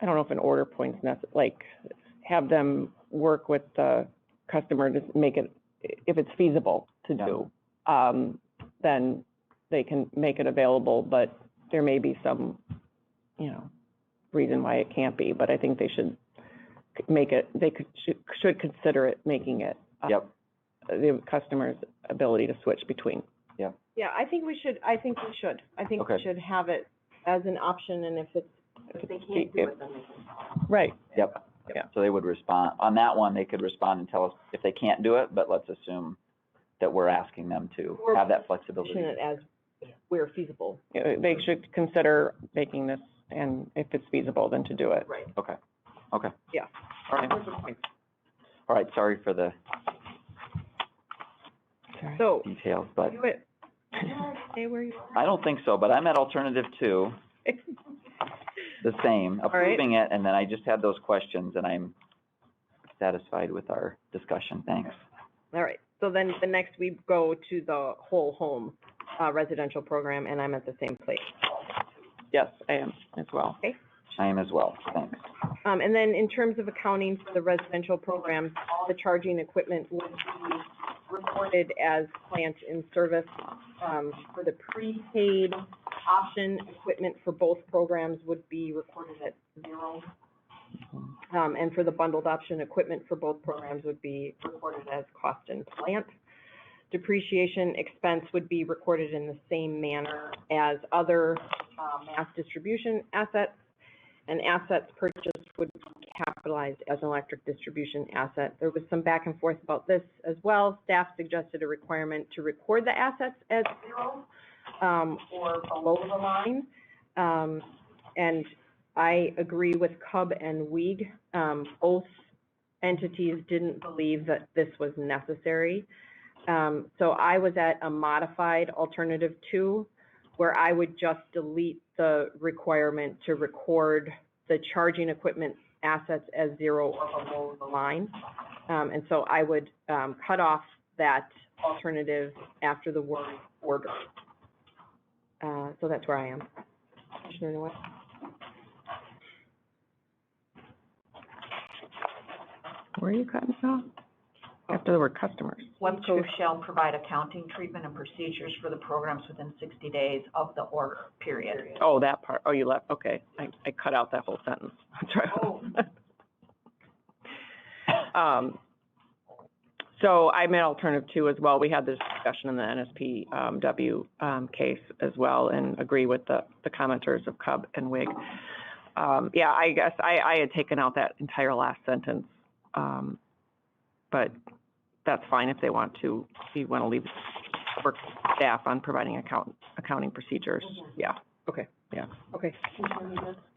I don't know if an order point's necessary, like have them work with the customer to make it, if it's feasible to do, then they can make it available, but there may be some, reason why it can't be, but I think they should make it, should consider it, making it the customer's ability to switch between. Yeah, I think we should. I think we should have it as an option, and if they can't do it, then they can. Right. Yep. Yeah. So they would respond on that one. They could respond and tell us if they can't do it, but let's assume that we're asking them to have that flexibility. It as where feasible. They should consider making this, and if it's feasible, then to do it. Right. Okay. Yeah. All right. All right. Sorry for the details, but stay where you are. I don't think so. But I'm at alternative 2. The same, approving it, and then I just had those questions, and I'm satisfied with our discussion. Thanks. All right. So then the next we go to the whole home residential program, and I'm at the same place. Yes, I am as well. Okay. I am as well. Thanks. And then in terms of accounting for the residential programs, all the charging equipment would be recorded as plant in service. For the prepaid option, equipment for both programs would be recorded at 0. And for the bundled option, equipment for both programs would be recorded as cost in plant. Depreciation expense would be recorded in the same manner as other mass distribution assets, and assets purchased would be capitalized as an electric distribution asset. There was some back and forth about this as well. Staff suggested a requirement to record the assets as 0 or below the line. And I agree with Cub and Weig. Both entities didn't believe that this was necessary. So I was at a modified alternative 2, where I would just delete the requirement to record the charging equipment assets as 0 or below the line. And so I would cut off that alternative after the word order. So that's where I am. Commissioner Noel? Where are you cutting this off? After the word customers. WEPCO shall provide accounting treatment and procedures for the programs within 60 days of the order period. Oh, that part. Oh, you left. Okay. I cut out that whole sentence. That's right. Oh. So I made alternative 2 as well. We had this discussion in the NSPW case as well, and agree with the commenters of Cub and Wig. Yeah, I guess I had taken out that entire last sentence, but that's fine if they want to. If you want to leave work staff on providing accounting procedures. Yeah. Okay. Yeah. Okay.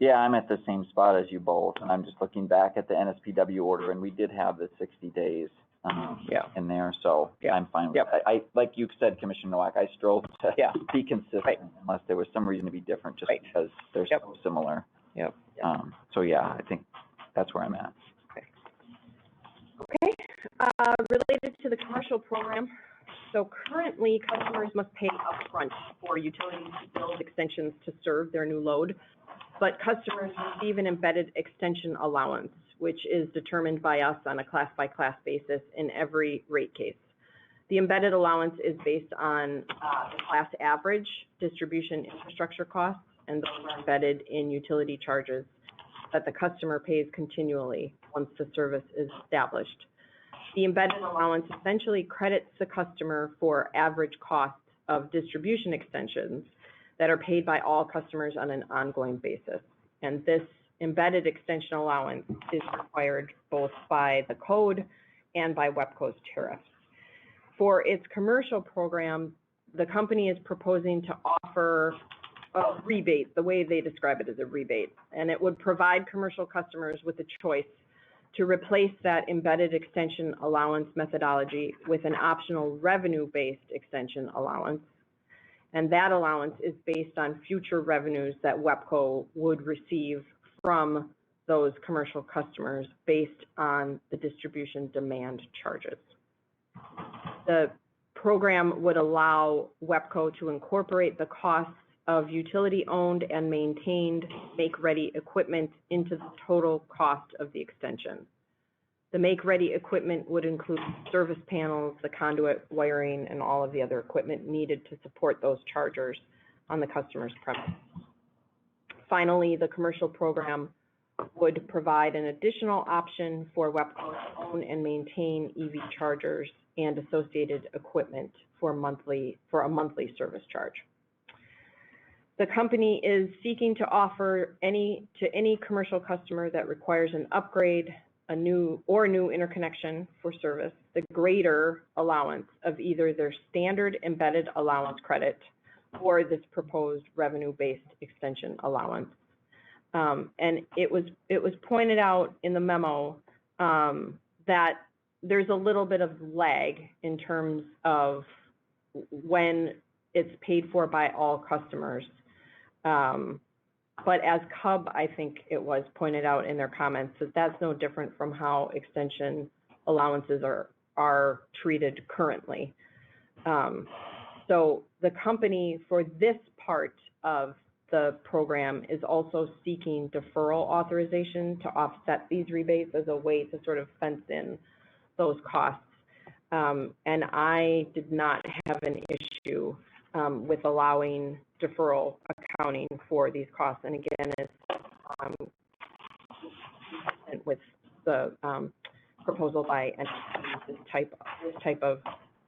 Yeah, I'm at the same spot as you both, and I'm just looking back at the NSPW order, and we did have the 60 days in there, so I'm fine with that. I like you said, Commissioner Nowak, I strove to be consistent unless there was some reason to be different, just because they're so similar. Yep. So yeah, I think that's where I'm at. Okay. Related to the commercial program, so currently customers must pay upfront for utility bills extensions to serve their new load, but customers receive an embedded extension allowance, which is determined by us on a class-by-class basis in every rate case. The embedded allowance is based on the class average distribution infrastructure costs, and those are embedded in utility charges that the customer pays continually once the service is established. The embedded allowance essentially credits the customer for average costs of distribution extensions that are paid by all customers on an ongoing basis. And this embedded extension allowance is required both by the code and by WEPCO's tariffs. For its commercial program, the company is proposing to offer a rebate. The way they describe it is a rebate, and it would provide commercial customers with a choice to replace that embedded extension allowance methodology with an optional revenue-based extension allowance. And that allowance is based on future revenues that WEPCO would receive from those commercial customers based on the distribution demand charges. The program would allow WEPCO to incorporate the costs of utility-owned and maintained make-ready equipment into the total cost of the extension. The make-ready equipment would include service panels, the conduit wiring, and all of the other equipment needed to support those chargers on the customer's premise. Finally, the commercial program would provide an additional option for WEPCO to own and maintain EV chargers and associated equipment for a monthly service charge. The company is seeking to offer to any commercial customer that requires an upgrade, a new interconnection for service, the greater allowance of either their standard embedded allowance credit or this proposed revenue-based extension allowance. And it was pointed out in the memo that there's a little bit of lag in terms of when it's paid for by all customers. But as Cub, I think it was pointed out in their comments, that that's no different from how extension allowances are treated currently. So the company for this part of the program is also seeking deferral authorization to offset these rebates as a way to sort of fence in those costs. And I did not have an issue with allowing deferral accounting for these costs. And again, it's with the proposal by this type of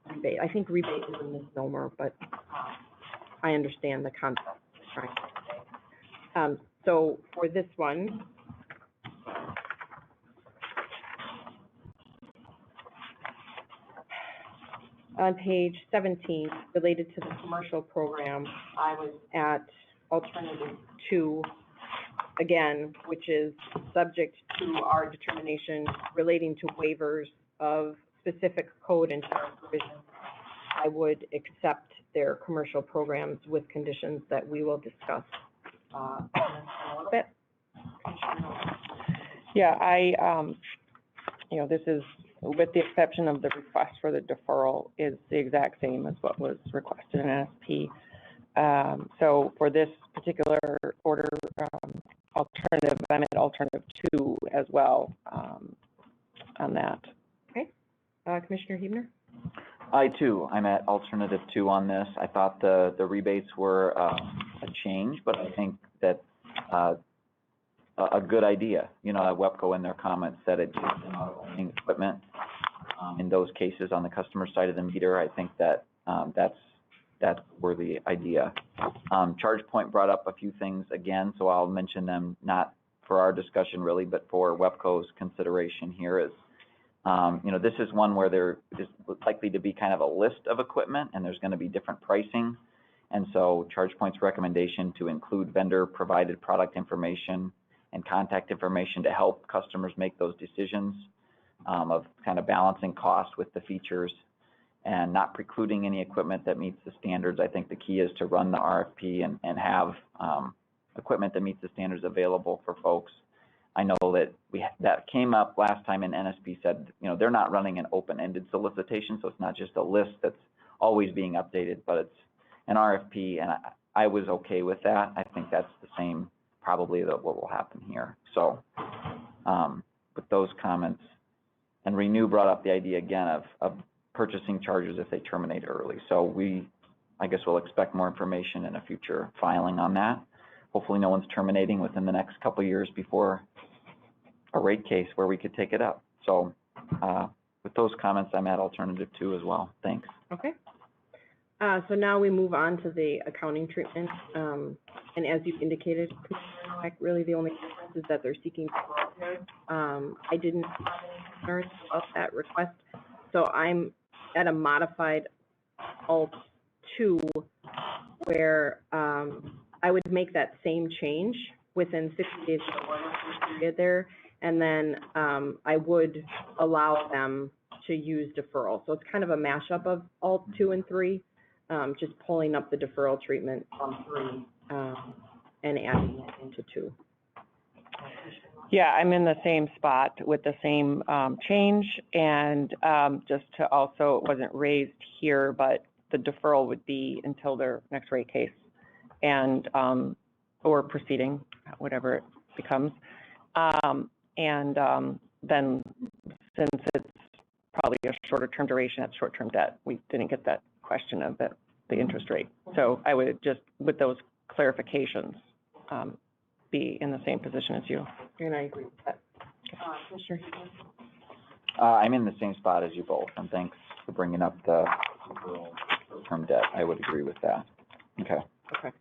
rebate. I think rebate is a misnomer, but I understand the concept. So for this one, on page 17, related to the commercial program, I was at alternative 2 again, which is subject to our determination relating to waivers of specific code and tariff provisions. I would accept their commercial programs with conditions that we will discuss in a little bit. Yeah, this is, with the exception of the request for the deferral, is the exact same as what was requested in NSP. So for this particular order alternative, I'm at alternative 2 as well. on that. Okay. Commissioner Hebner? I too, I'm at alternative 2 on this. I thought the rebates were a change, but I think that a good idea. You know, WEPCO in their comments said it owning equipment in those cases on the customer side of the meter. I think that that's worthy idea. ChargePoint brought up a few things again, so I'll mention them, not for our discussion really, but for WEPCO's consideration here is, you know, this is one where there is likely to be kind of a list of equipment and there's going to be different pricing. And so ChargePoint's recommendation to include vendor provided product information and contact information to help customers make those decisions of kind of balancing cost with the features and not precluding any equipment that meets the standards. I think the key is to run the RFP and have equipment that meets the standards available for folks. I know that that came up last time, and NSP said, you know, they're not running an open-ended solicitation, so it's not just a list that's always being updated, but it's an RFP, and I was okay with that. I think that's the same probably what will happen here. So with those comments, and Renew brought up the idea again of purchasing chargers if they terminate early. So I guess we'll expect more information in a future filing on that. Hopefully no one's terminating within the next couple of years before a rate case where we could take it up. So with those comments, I'm at alternative 2 as well. Thanks. Okay. So now we move on to the accounting treatment. And as you indicated, really the only difference is that they're seeking I didn't have any concerns about that request. So I'm at a modified alt 2 where I would make that same change within 60 days of the warranty period there, and then I would allow them to use deferral. So it's kind of a mashup of alt 2 and 3, just pulling up the deferral treatment from 3 and adding it into 2. Yeah, I'm in the same spot with the same change, and just to also, it wasn't raised here, but the deferral would be until their next rate case and or proceeding, whatever it becomes. Then since it's probably a shorter term duration, that's short-term debt, we didn't get that question of the interest rate. So I would just, with those clarifications, be in the same position as you. And I agree with that. Commissioner I'm in the same spot as you both, and thanks for bringing up the short-term debt. I would agree with that. Okay. Okay.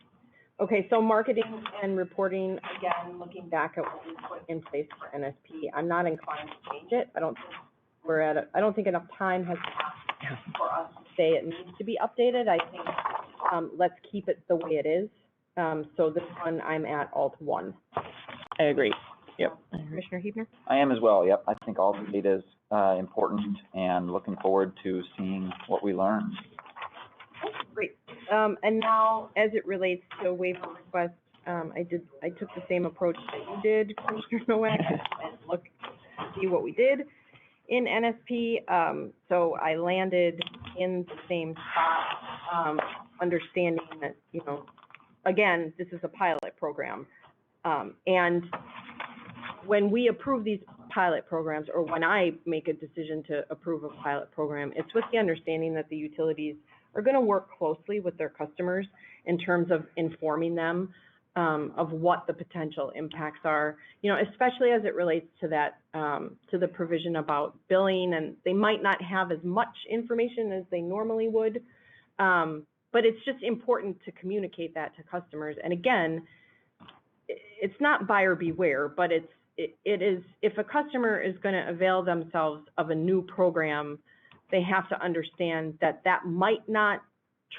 Okay, so marketing and reporting, again, looking back at what we put in place for NSP, I'm not inclined to change it. I don't think enough time has passed for us to say it needs to be updated. I think let's keep it the way it is. So this one, I'm at alt 1. I agree. Yep. Commissioner Hebner? I am as well. Yep. I think all the data is important, and looking forward to seeing what we learn. Great. And now, as it relates to waiver requests, I took the same approach that you did, Commissioner Nowak, and look to see what we did in NSP. So I landed in the same spot, understanding that, you know, again, this is a pilot program. And when we approve these pilot programs, or when I make a decision to approve a pilot program, it's with the understanding that the utilities are going to work closely with their customers in terms of informing them of what the potential impacts are, you know, especially as it relates to that, to the provision about billing, and they might not have as much information as they normally would. But it's just important to communicate that to customers. And again, it's not buyer beware, but it is, if a customer is going to avail themselves of a new program, they have to understand that that might not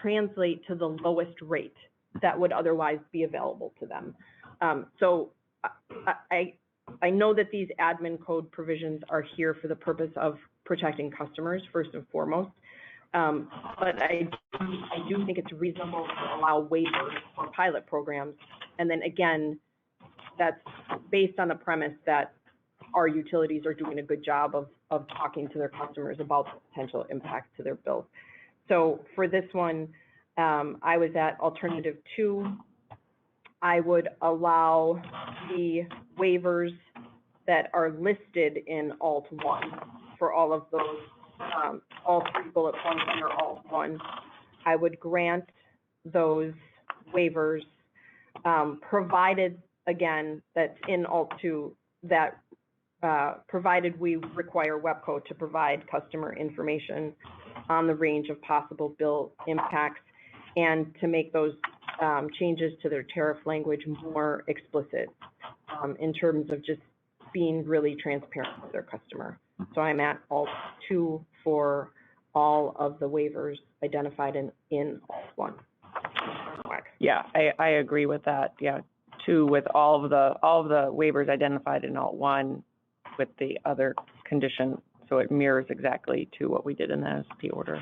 translate to the lowest rate that would otherwise be available to them. So I know that these admin code provisions are here for the purpose of protecting customers first and foremost. But I do think it's reasonable to allow waivers for pilot programs. And then again, that's based on the premise that our utilities are doing a good job of talking to their customers about the potential impact to their bills. So for this one, I was at alternative 2. I would allow the waivers that are listed in Alt 1 for all of those, all 3 bullet points under Alt 1. I would grant those waivers, provided, again, that's in Alt 2, that provided we require WEPCO to provide customer information on the range of possible bill impacts and to make those changes to their tariff language more explicit in terms of just being really transparent with their customer. So I'm at Alt 2 for all of the waivers identified in Alt 1. Yeah, I agree with that. Yeah, 2 with all of the waivers identified in Alt 1 with the other condition, so it mirrors exactly to what we did in the SP order.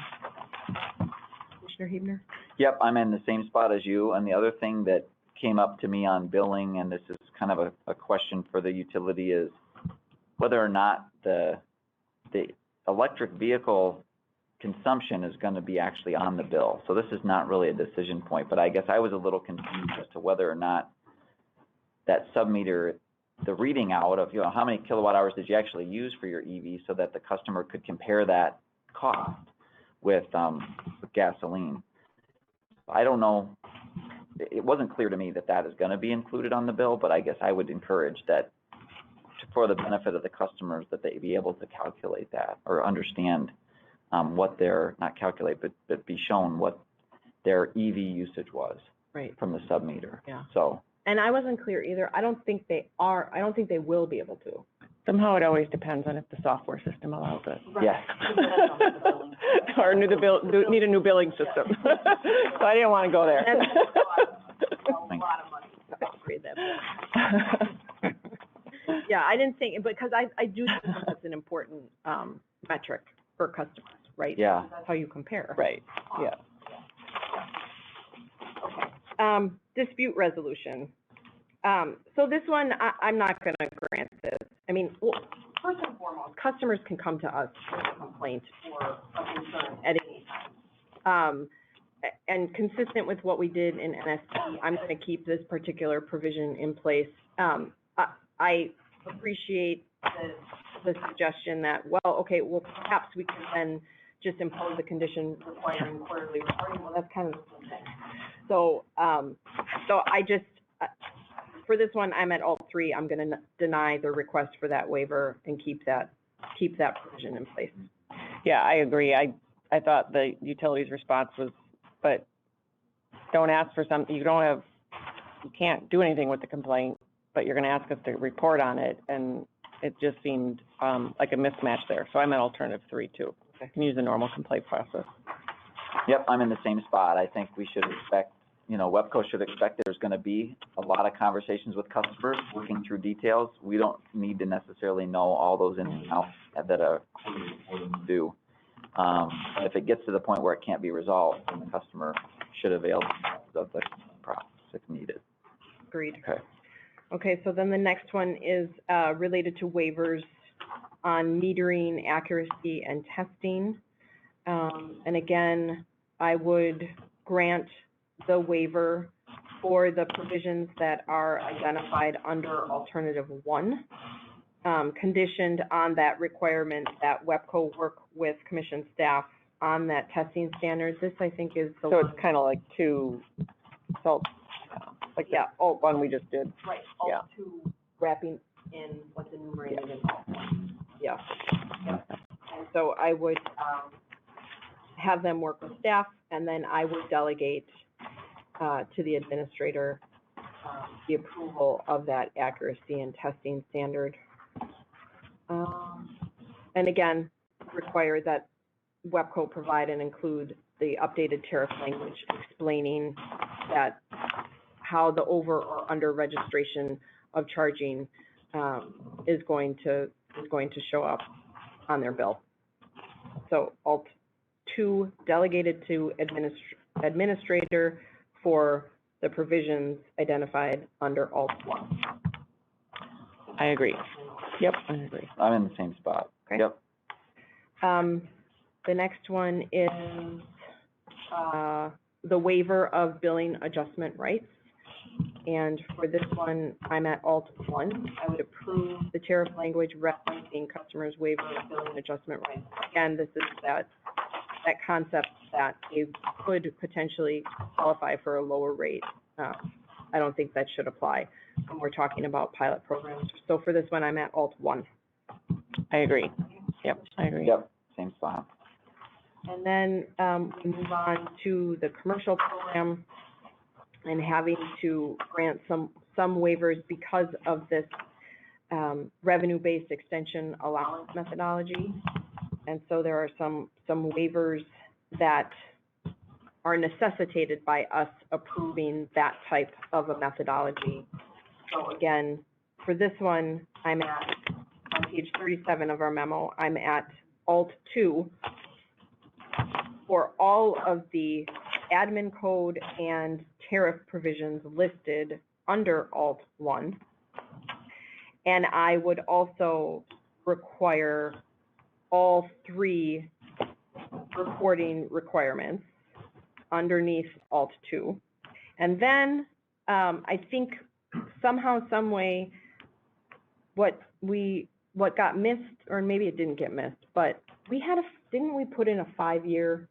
Commissioner Huebner? Yep, I'm in the same spot as you. And the other thing that came up to me on billing, and this is kind of a question for the utility, is whether or not the electric vehicle consumption is going to be actually on the bill. So this is not really a decision point, but I guess I was a little confused as to whether or not that submeter, the reading out of, how many kilowatt hours did you actually use for your EV, so that the customer could compare that cost with gasoline. I don't know, it wasn't clear to me that that is going to be included on the bill, but I guess I would encourage that for the benefit of the customers, that they be able to calculate that or understand what their, not calculate, but be shown what their EV usage was from the submeter. Yeah. So. And I wasn't clear either. I don't think they will be able to. Somehow it always depends on if the software system allows it. Right. Yes. Or need a new billing system. So I didn't want to go there. That's a lot of money to upgrade that. Yeah, I didn't think, because I do think that's an important metric for customers, right? Yeah. That's how you compare. Right, yeah. Okay. Dispute resolution. So this one, I'm not going to grant this. I mean, well, first and foremost, customers can come to us with a complaint or a concern at any time. And consistent with what we did in NSP, I'm going to keep this particular provision in place. I appreciate the suggestion that, well, okay, well, perhaps we can then just impose a condition requiring quarterly reporting. Well, that's kind of the same thing. So, so I just, for this one, I'm at Alt 3. I'm going to deny the request for that waiver and keep that provision in place. Yeah, I agree. I thought the utilities response was, but don't ask for something, you can't do anything with the complaint, but you're going to ask us to report on it, and it just seemed like a mismatch there. So I'm at alternative 3 too. I can use the normal complaint process. Yep, I'm in the same spot. I think we should expect, WEPCO should expect there's going to be a lot of conversations with customers, working through details. We don't need to necessarily know all those ins and outs that a do. If it gets to the point where it can't be resolved, then the customer should avail of the process if needed. Agreed. Okay. Okay, so then the next one is related to waivers on metering accuracy and testing. And again, I would grant the waiver for the provisions that are identified under alternative 1, conditioned on that requirement that WEPCO work with commission staff on that testing standards. This, I think, is the So one. it's kind of like 2, so, like, yeah, Alt 1 we just did. Right, Alt 2 wrapping in what's enumerated in Alt 1. Yeah. And so I would have them work with staff, and then I would delegate to the administrator the approval of that accuracy and testing standard. And again, require that WEPCO provide and include the updated tariff language explaining that how the over or under registration of charging is going to show up on their bill. So Alt 2 delegated to administrator for the provisions identified under Alt 1. I agree. Yep, I agree. I'm in the same spot. Okay. Yep. The next one is the waiver of billing adjustment rights. And for this one, I'm at Alt 1. I would approve the tariff language referencing customers waiver of billing adjustment rights. Again, this is that concept that they could potentially qualify for a lower rate. I don't think that should apply when we're talking about pilot programs. So for this one, I'm at Alt 1. I agree. Yep, I agree. Yep, same spot. And then we move on to the commercial program and having to grant some waivers because of this revenue-based extension allowance methodology. And so there are some waivers that are necessitated by us approving that type of a methodology. So again, for this one, I'm at, on page 37 of our memo, I'm at Alt 2 for all of the admin code and tariff provisions listed under Alt 1. And I would also require all 3 reporting requirements underneath Alt 2. And then I think somehow, some way, what got missed, or maybe it didn't get missed, but we had didn't we put in a 5-year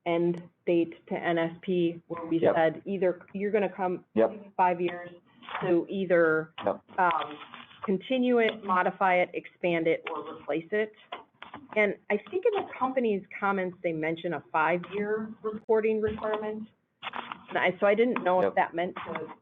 end date to NSP where we Yep. said either you're going to come Yep. 5 years to either Yep. continue it, modify it, expand it, or replace it. And I think in the company's comments, they mention a 5-year reporting requirement. And so I didn't know Yep. if that meant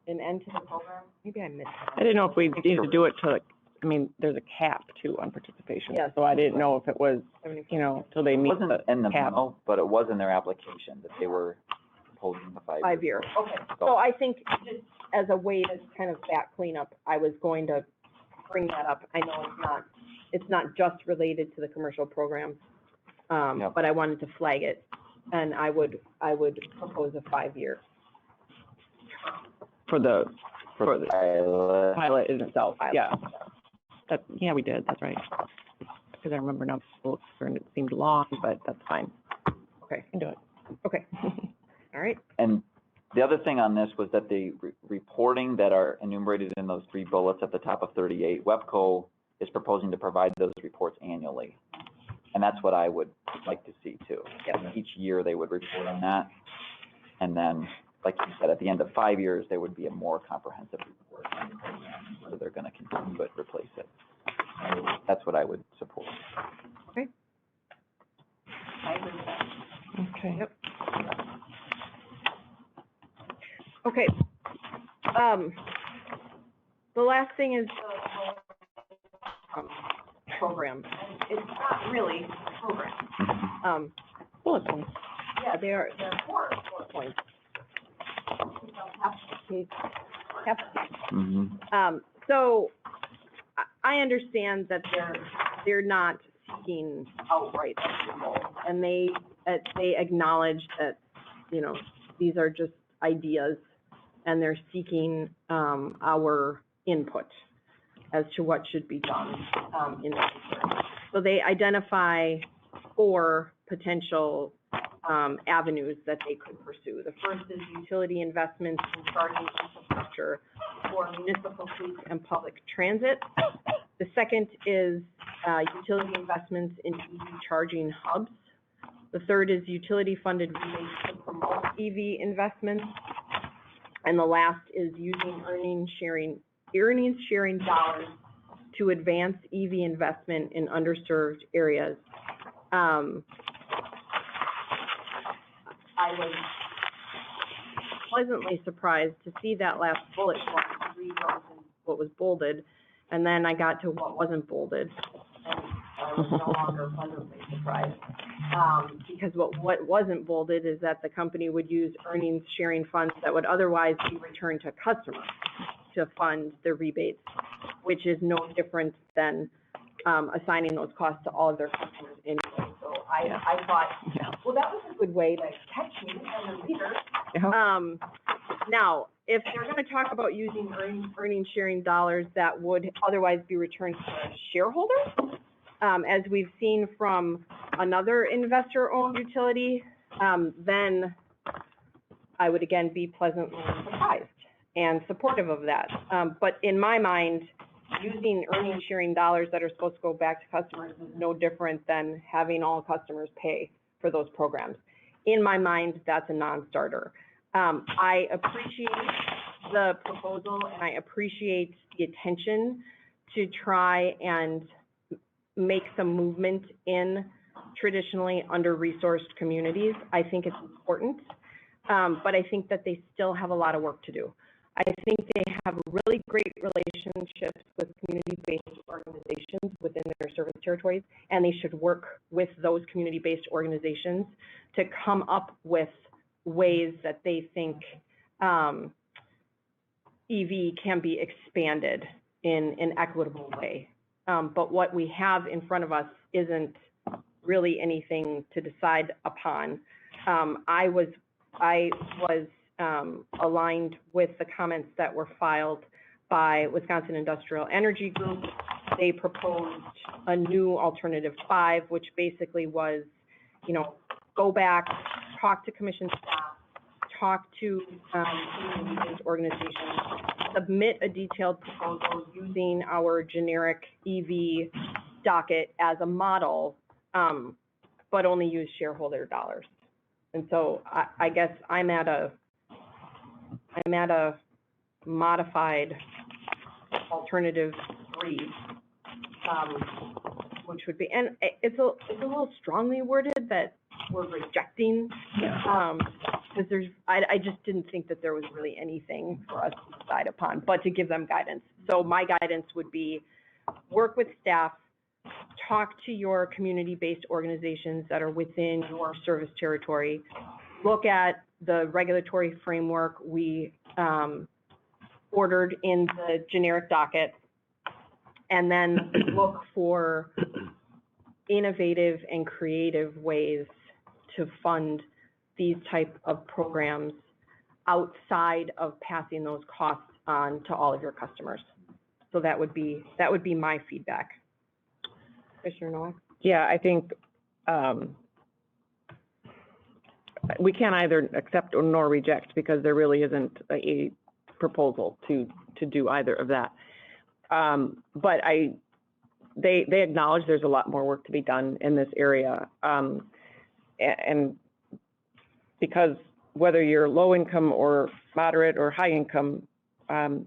an end to the program. Maybe I missed I didn't know if we needed to do it to, I mean, there's a cap too on participation. Yes. So I didn't know if it was, that. till they It meet wasn't in the cap. memo, but it was in their application that they were proposing the 5 years. 5 years, okay. So I think just as a way to kind of back cleanup, I was going to bring that up. I know it's not just related to the commercial program, Yep. but I wanted to flag it, and I would propose a 5-year. For the pilot. pilot in itself, Pilot. yeah. Yeah, we did, that's right. Because I remember now, and it seemed long, but that's fine. Okay, I can do it. okay, all right. And the other thing on this was that the reporting that are enumerated in those 3 bullets at the top of 38, WEPCO is proposing to provide those reports annually. And that's what I would like to see too. Yep. Each year they would report on that. And then, like you said, at the end of 5 years, there would be a more comprehensive report on the program, whether they're going to continue it, replace it. That's what I would support. Okay. I agree with that. Okay. Yep. Okay. The last thing is the program. It's not really a program. Bullet points. Yeah, they're 4 bullet points. So I understand that they're not seeking outright approval, and they acknowledge that, these are just ideas, and they're seeking our input as to what should be done in the future. So they identify 4 potential avenues that they could pursue. The first is utility investments in charging infrastructure for municipal fleets and public transit. The second is utility investments in EV charging hubs. The third is utility-funded rebates to promote EV investments. And the last is using earnings sharing dollars to advance EV investment in underserved areas. I was pleasantly surprised to see that last bullet point, read what was bolded, and then I got to what wasn't bolded, and I was no longer pleasantly surprised. Because what wasn't bolded is that the company would use earnings sharing funds that would otherwise be returned to customers to fund the rebates, which is no different than assigning those costs to all of their customers anyway. So I thought, well, that was a good way to catch me as a reader. Now, if they're going to talk about using earnings sharing dollars that would otherwise be returned to shareholders, as we've seen from another investor-owned utility, then I would again be pleasantly surprised. and supportive of that. But in my mind, using earning sharing dollars that are supposed to go back to customers is no different than having all customers pay for those programs. In my mind, that's a non-starter. I appreciate the proposal and I appreciate the attention to try and make some movement in traditionally under-resourced communities. I think it's important, but I think that they still have a lot of work to do. I think they have really great relationships with community-based organizations within their service territories, and they should work with those community-based organizations to come up with ways that they think EV can be expanded in an equitable way. But what we have in front of us isn't really anything to decide upon. I was aligned with the comments that were filed by Wisconsin Industrial Energy Group. They proposed a new alternative 5, which basically was, go back, talk to commission staff, talk to community-based organizations, submit a detailed proposal using our generic EV docket as a model, but only use shareholder dollars. And so I guess I'm at a modified alternative 3, which would be, and it's a little strongly worded that we're rejecting, because I just didn't think that there was really anything for us to decide upon, but to give them guidance. So my guidance would be work with staff, talk to your community-based organizations that are within your service territory, look at the regulatory framework we ordered in the generic docket, and then look for innovative and creative ways to fund these type of programs outside of passing those costs on to all of your customers. So that would be my feedback. Commissioner Nowak? Yeah, I think we can't either accept or nor reject because there really isn't a proposal to do either of that. But they acknowledge there's a lot more work to be done in this area, and because whether you're low income or moderate or high income, to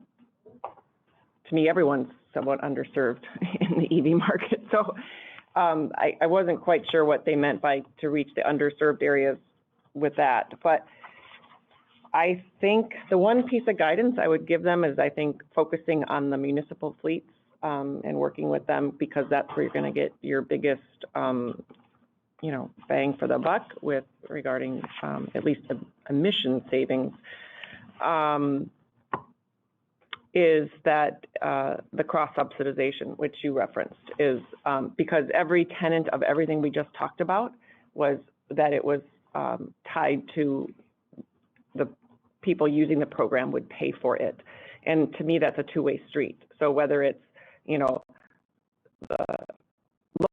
me everyone's somewhat underserved in the EV market. So I wasn't quite sure what they meant by to reach the underserved areas with that. But I think the one piece of guidance I would give them is I think focusing on the municipal fleets and working with them, because that's where you're going to get your biggest, bang for the buck with regarding at least the emission savings. Is that the cross-subsidization, which you referenced, is because every tenet of everything we just talked about was that it was tied to the people using the program would pay for it. And to me, that's a two-way street. So whether it's, the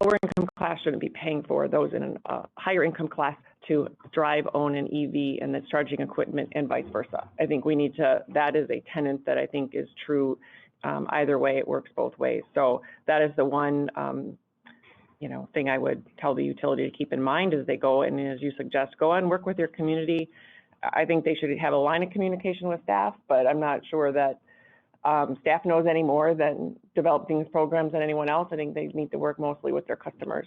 lower income class shouldn't be paying for those in a higher income class to drive, own an EV and that's charging equipment and vice versa. I think we need to, that is a tenet that I think is true. Either way, it works both ways. So that is the one, thing I would tell the utility to keep in mind as they go, and as you suggest, go and work with your community. I think they should have a line of communication with staff, but I'm not sure that staff knows any more than developing these programs than anyone else. I think they need to work mostly with their customers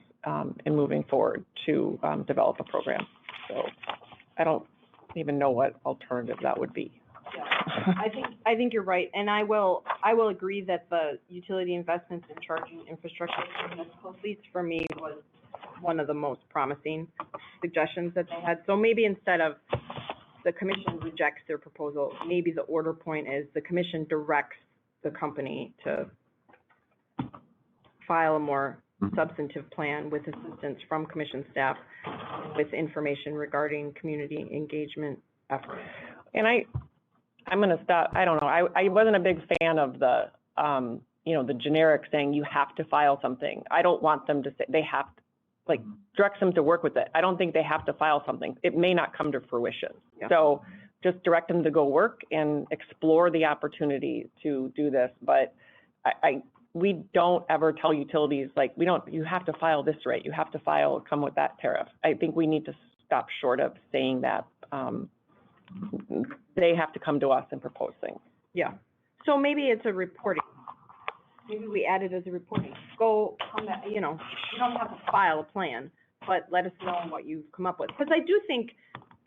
in moving forward to develop a program. So I don't even know what alternative that would be. Yeah, I think you're right, and I will agree that the utility investments in charging infrastructure for municipal fleets for me was one of the most promising suggestions that they had. So maybe instead of the commission rejects their proposal, maybe the order point is the commission directs the company to file a more substantive plan with assistance from commission staff with information regarding community engagement efforts. And I'm going to stop. I don't know. I wasn't a big fan of the, the generic saying you have to file something. I don't want them to say they have to, direct them to work with it. I don't think they have to file something. It may not come to fruition. Yeah. So just direct them to go work and explore the opportunity to do this. But we don't ever tell utilities, like, you have to file this rate, you have to come with that tariff. I think we need to stop short of saying that. They have to come to us and propose things. Yeah. So maybe it's a reporting. Maybe we add it as a reporting. You know, you don't have to file a plan, but let us know what you've come up with. Because I do think,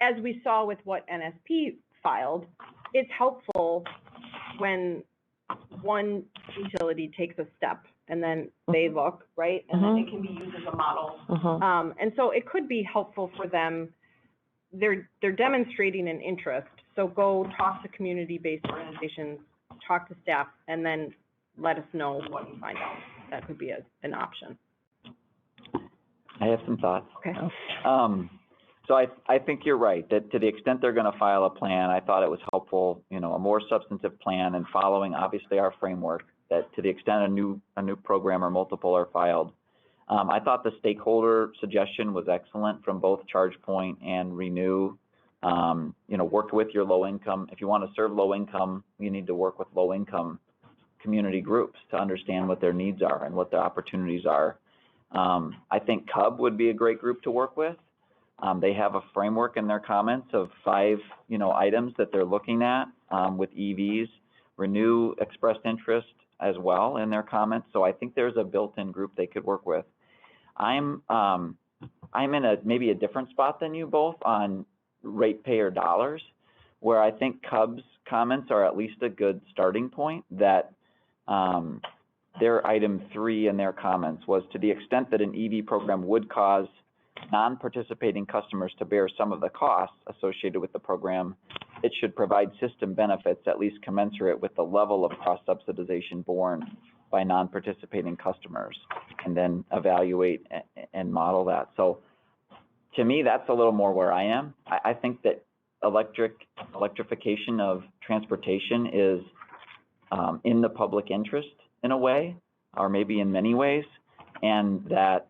as we saw with what NSP filed, it's helpful when one utility takes a step and then they look, right? And then it can be used as a model. And so it could be helpful for them. They're demonstrating an interest. So go talk to community-based organizations, talk to staff, and then let us know what you find out. That could be an option. I have some thoughts. Okay. So I think you're right, that to the extent they're going to file a plan, I thought it was helpful, you know, a more substantive plan and following obviously our framework, that to the extent a new program or multiple are filed. I thought the stakeholder suggestion was excellent from both ChargePoint and Renew. You know, worked with your low income. If you want to serve low income, you need to work with low income community groups to understand what their needs are and what their opportunities are. I think CUB would be a great group to work with. They have a framework in their comments of 5, you know, items that they're looking at with EVs. Renew expressed interest as well in their comments, so I think there's a built-in group they could work with. I'm in maybe a different spot than you both on ratepayer dollars, where I think CUB's comments are at least a good starting point. That their item 3 in their comments was, to the extent that an EV program would cause non-participating customers to bear some of the costs associated with the program, it should provide system benefits at least commensurate with the level of cost subsidization borne by non-participating customers, and then evaluate and model that. So to me, that's a little more where I am. I think that electrification of transportation is in the public interest in a way, or maybe in many ways, and that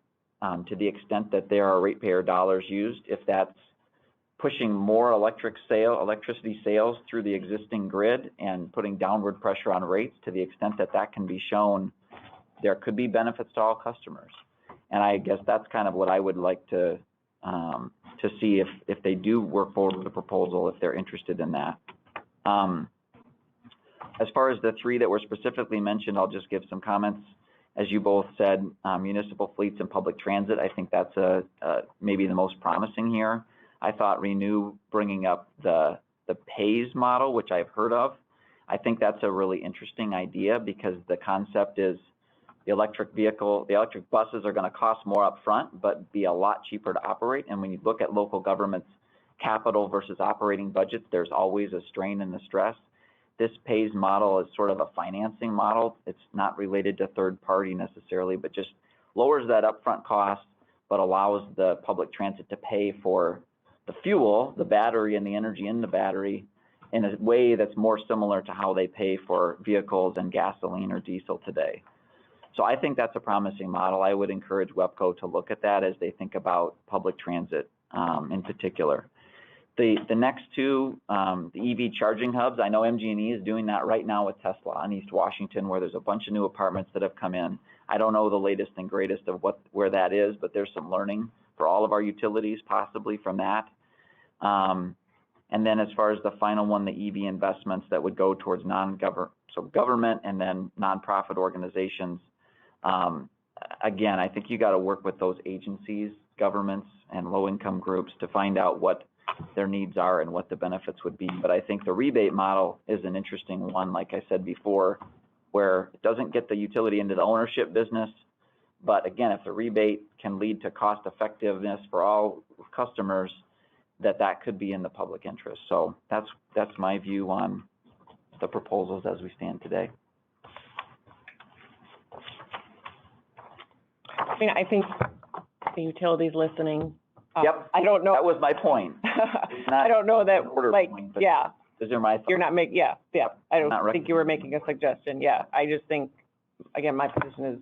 to the extent that there are ratepayer dollars used, if that's pushing more electricity sales through the existing grid and putting downward pressure on rates, to the extent that that can be shown, there could be benefits to all customers. And I guess that's kind of what I would like to see if they do work forward with a proposal, if they're interested in that. As far as the 3 that were specifically mentioned, I'll just give some comments. As you both said, municipal fleets and public transit, I think that's maybe the most promising here. I thought Renew bringing up the PAYS model, which I've heard of, I think that's a really interesting idea, because the concept is the electric buses are going to cost more up front, but be a lot cheaper to operate. And when you look at local governments' capital versus operating budgets, there's always a strain and a stress. This PAYS model is sort of a financing model. It's not related to third party necessarily, but just lowers that upfront cost, but allows the public transit to pay for the fuel, the battery, and the energy in the battery in a way that's more similar to how they pay for vehicles and gasoline or diesel today. So I think that's a promising model. I would encourage WEPCO to look at that as they think about public transit in particular. The next 2, the EV charging hubs, I know MG&E is doing that right now with Tesla in East Washington, where there's a bunch of new apartments that have come in. I don't know the latest and greatest of where that is, but there's some learning for all of our utilities possibly from that. And then as far as the final one, the EV investments that would go towards government and then nonprofit organizations. Again, I think you got to work with those agencies, governments, and low-income groups to find out what their needs are and what the benefits would be. But I think the rebate model is an interesting one, like I said before, where it doesn't get the utility into the ownership business. But again, if the rebate can lead to cost effectiveness for all customers, that could be in the public interest. So that's my view on the proposals as we stand today. I mean, I think the utilities listening. Yep. I don't know. That was my point. I don't know that, like, point, yeah. Those are my thoughts. You're not making, yeah. I don't think you were making a suggestion. Yeah. I just think, again, my position is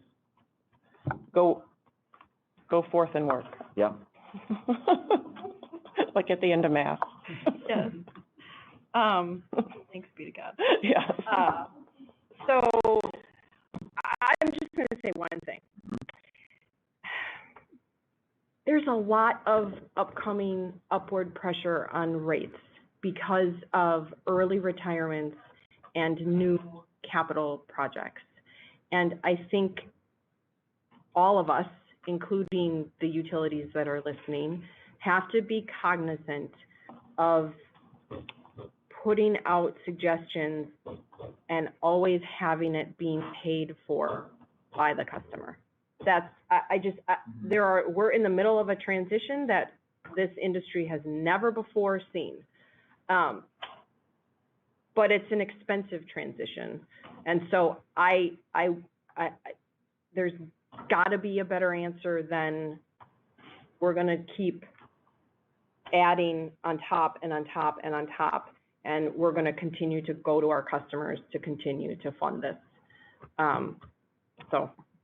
go forth and work. Yeah. Like at the end of math. Yes. Thanks be to God. Yeah. So I'm just going to say one thing. There's a lot of upcoming upward pressure on rates because of early retirements and new capital projects. And I think all of us, including the utilities that are listening, have to be cognizant of putting out suggestions and always having it being paid for by the customer. We're in the middle of a transition that this industry has never before seen. But it's an expensive transition. And so there's gotta be a better answer than we're gonna keep adding on top and on top and on top. And we're gonna continue to go to our customers to continue to fund this.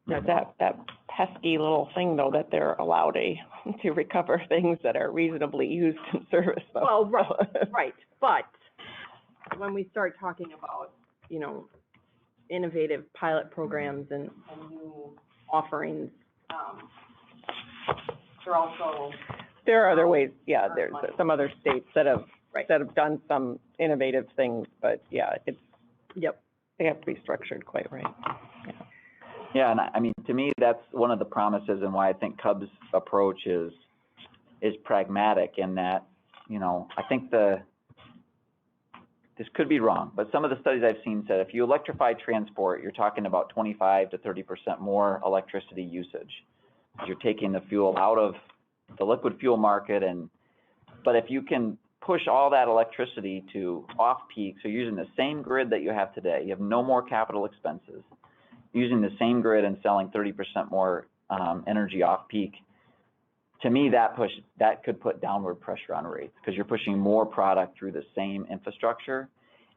That pesky little thing, though, that they're allowed to recover things that are reasonably used in service. Though. Well, right, but when we start talking about, innovative pilot programs and new offerings, there are other ways, yeah, there's some other states that have done some innovative things, but yeah, they have to be structured quite right. Yeah, and I mean, to me, that's one of the promises and why I think Cub's approach is pragmatic in that, I think this could be wrong, but some of the studies I've seen said if you electrify transport, you're talking about 25 to 30% more electricity usage. You're taking the fuel out of the liquid fuel market, but if you can push all that electricity to off-peak, so using the same grid that you have today, you have no more capital expenses, using the same grid and selling 30% more energy off-peak, to me, that could put downward pressure on rates because you're pushing more product through the same infrastructure.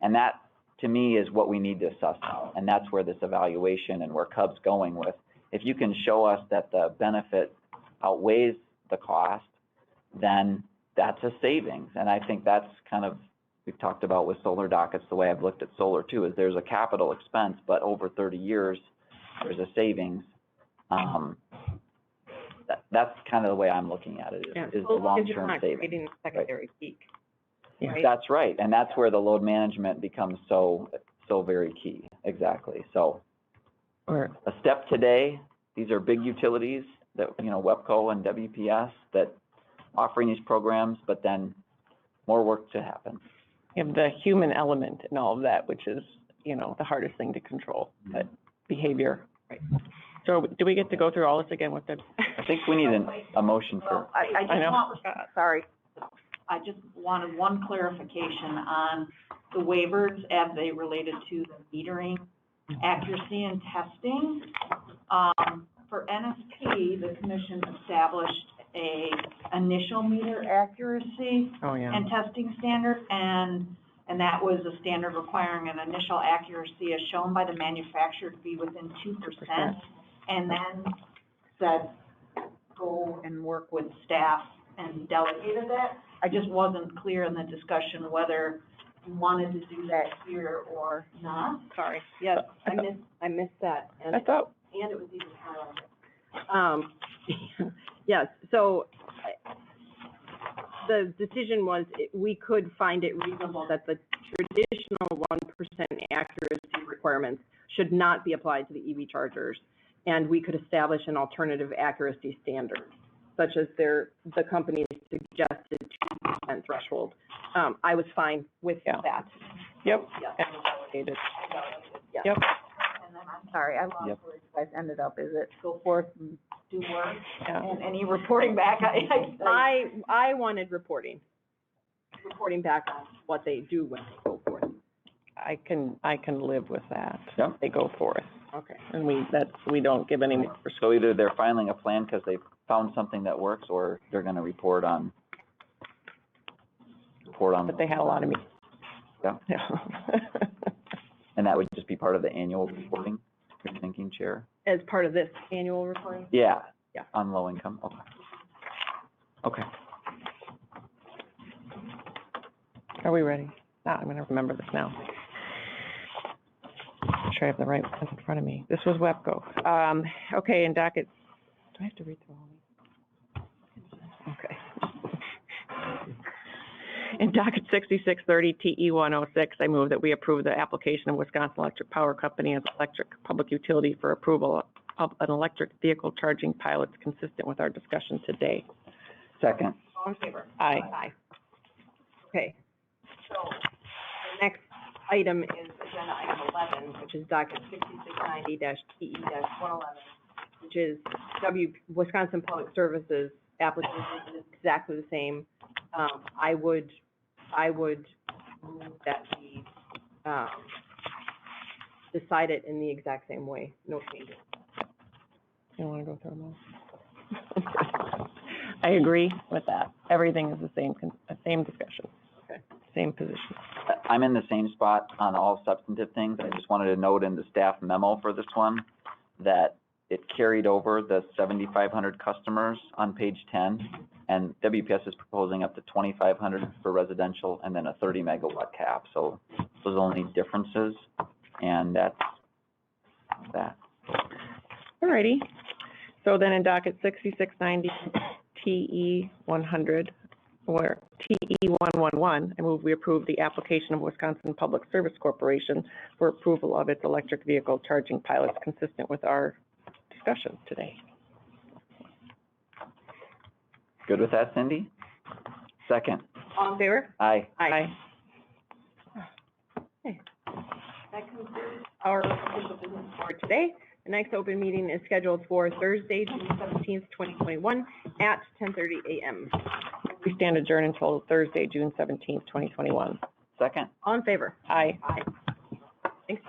And that, to me, is what we need to suss out. And that's where this evaluation and where Cub's going with. If you can show us that the benefit outweighs the cost, then that's a savings. And I think that's kind of, we've talked about with solar dockets, the way I've looked at solar too, is there's a capital expense, but over 30 years, there's a savings. That's kind of the way I'm looking at it, is the long-term savings. Creating a secondary peak. Yeah. Right? That's right, and that's where the load management becomes so very key, exactly. So a step today, these are big utilities that, WEPCO and WPS that offering these programs, but then more work to happen. You have the human element in all of that, which is, the hardest thing to control, but behavior. Right. So do we get to go through all this again with the? I think we need a motion for. I just wanted one clarification on the waivers as they related to the metering accuracy and testing. For NSP, the commission established a initial meter accuracy and testing standard, and that was a standard requiring an initial accuracy as shown by the manufacturer to be within 2%, and then said go and work with staff and delegated that. I just wasn't clear in the discussion whether you wanted to do that here or not. Sorry. Yes, I missed that. And it was even highlighted. Yes. So the decision was we could find it reasonable that the traditional 1% accuracy requirements should not be applied to the EV chargers, and we could establish an alternative accuracy standard, such as the company's suggested 2% threshold. I was fine with that. Yep. Yes. Delegated. Yes. Yep. And then I'm sorry, I lost where you guys ended up. Is it go forth and do work and any reporting back? I wanted reporting back on what they do when they go forth. I can live with that. Yep. They go forth. Okay. And we don't give any more. So either they're filing a plan because they found something that works, or they're going to report on. But they had a lot of meetings. Yeah. And that would just be part of the annual reporting, you're thinking, Chair? As part of this annual reporting? Yeah. Yeah. On low income, okay. Are we ready? Now, I'm gonna remember this now. Make sure I have the right one in front of me. This was WEPCO. Okay, in docket, do I have to read through all these? Okay. In docket 6630 TE 106, I move that we approve the application of Wisconsin Electric Power Company as electric public utility for approval of an electric vehicle charging pilots consistent with our discussion today. Second. All in favor? Aye. Aye. Okay, so the next item is agenda item 11, which is docket 6690-TE-111, which is Wisconsin Public Services application. Is exactly the same. I would move that we decide it in the exact same way, no changes. You want to go through them all? I agree with that. Everything is the same discussion. Okay. Same position. I'm in the same spot on all substantive things. I just wanted to note in the staff memo for this one that it carried over the 7,500 customers on page 10, and WPS is proposing up to 2,500 for residential and then a 30 megawatt cap. So those are only differences, and that's that. Alrighty. So then in docket 6690 TE 100, or TE 111, I move we approve the application of Wisconsin Public Service Corporation for approval of its electric vehicle charging pilots consistent with our discussion today. Good with that, Cindy? Second. All in favor? Aye. Aye. Okay. That concludes our official business for today. The next open meeting is scheduled for Thursday, June 17th, 2021 at 10:30 a.m. We stand adjourned until Thursday, June 17th, 2021. Second. All in favor? Aye. Aye. Thanks.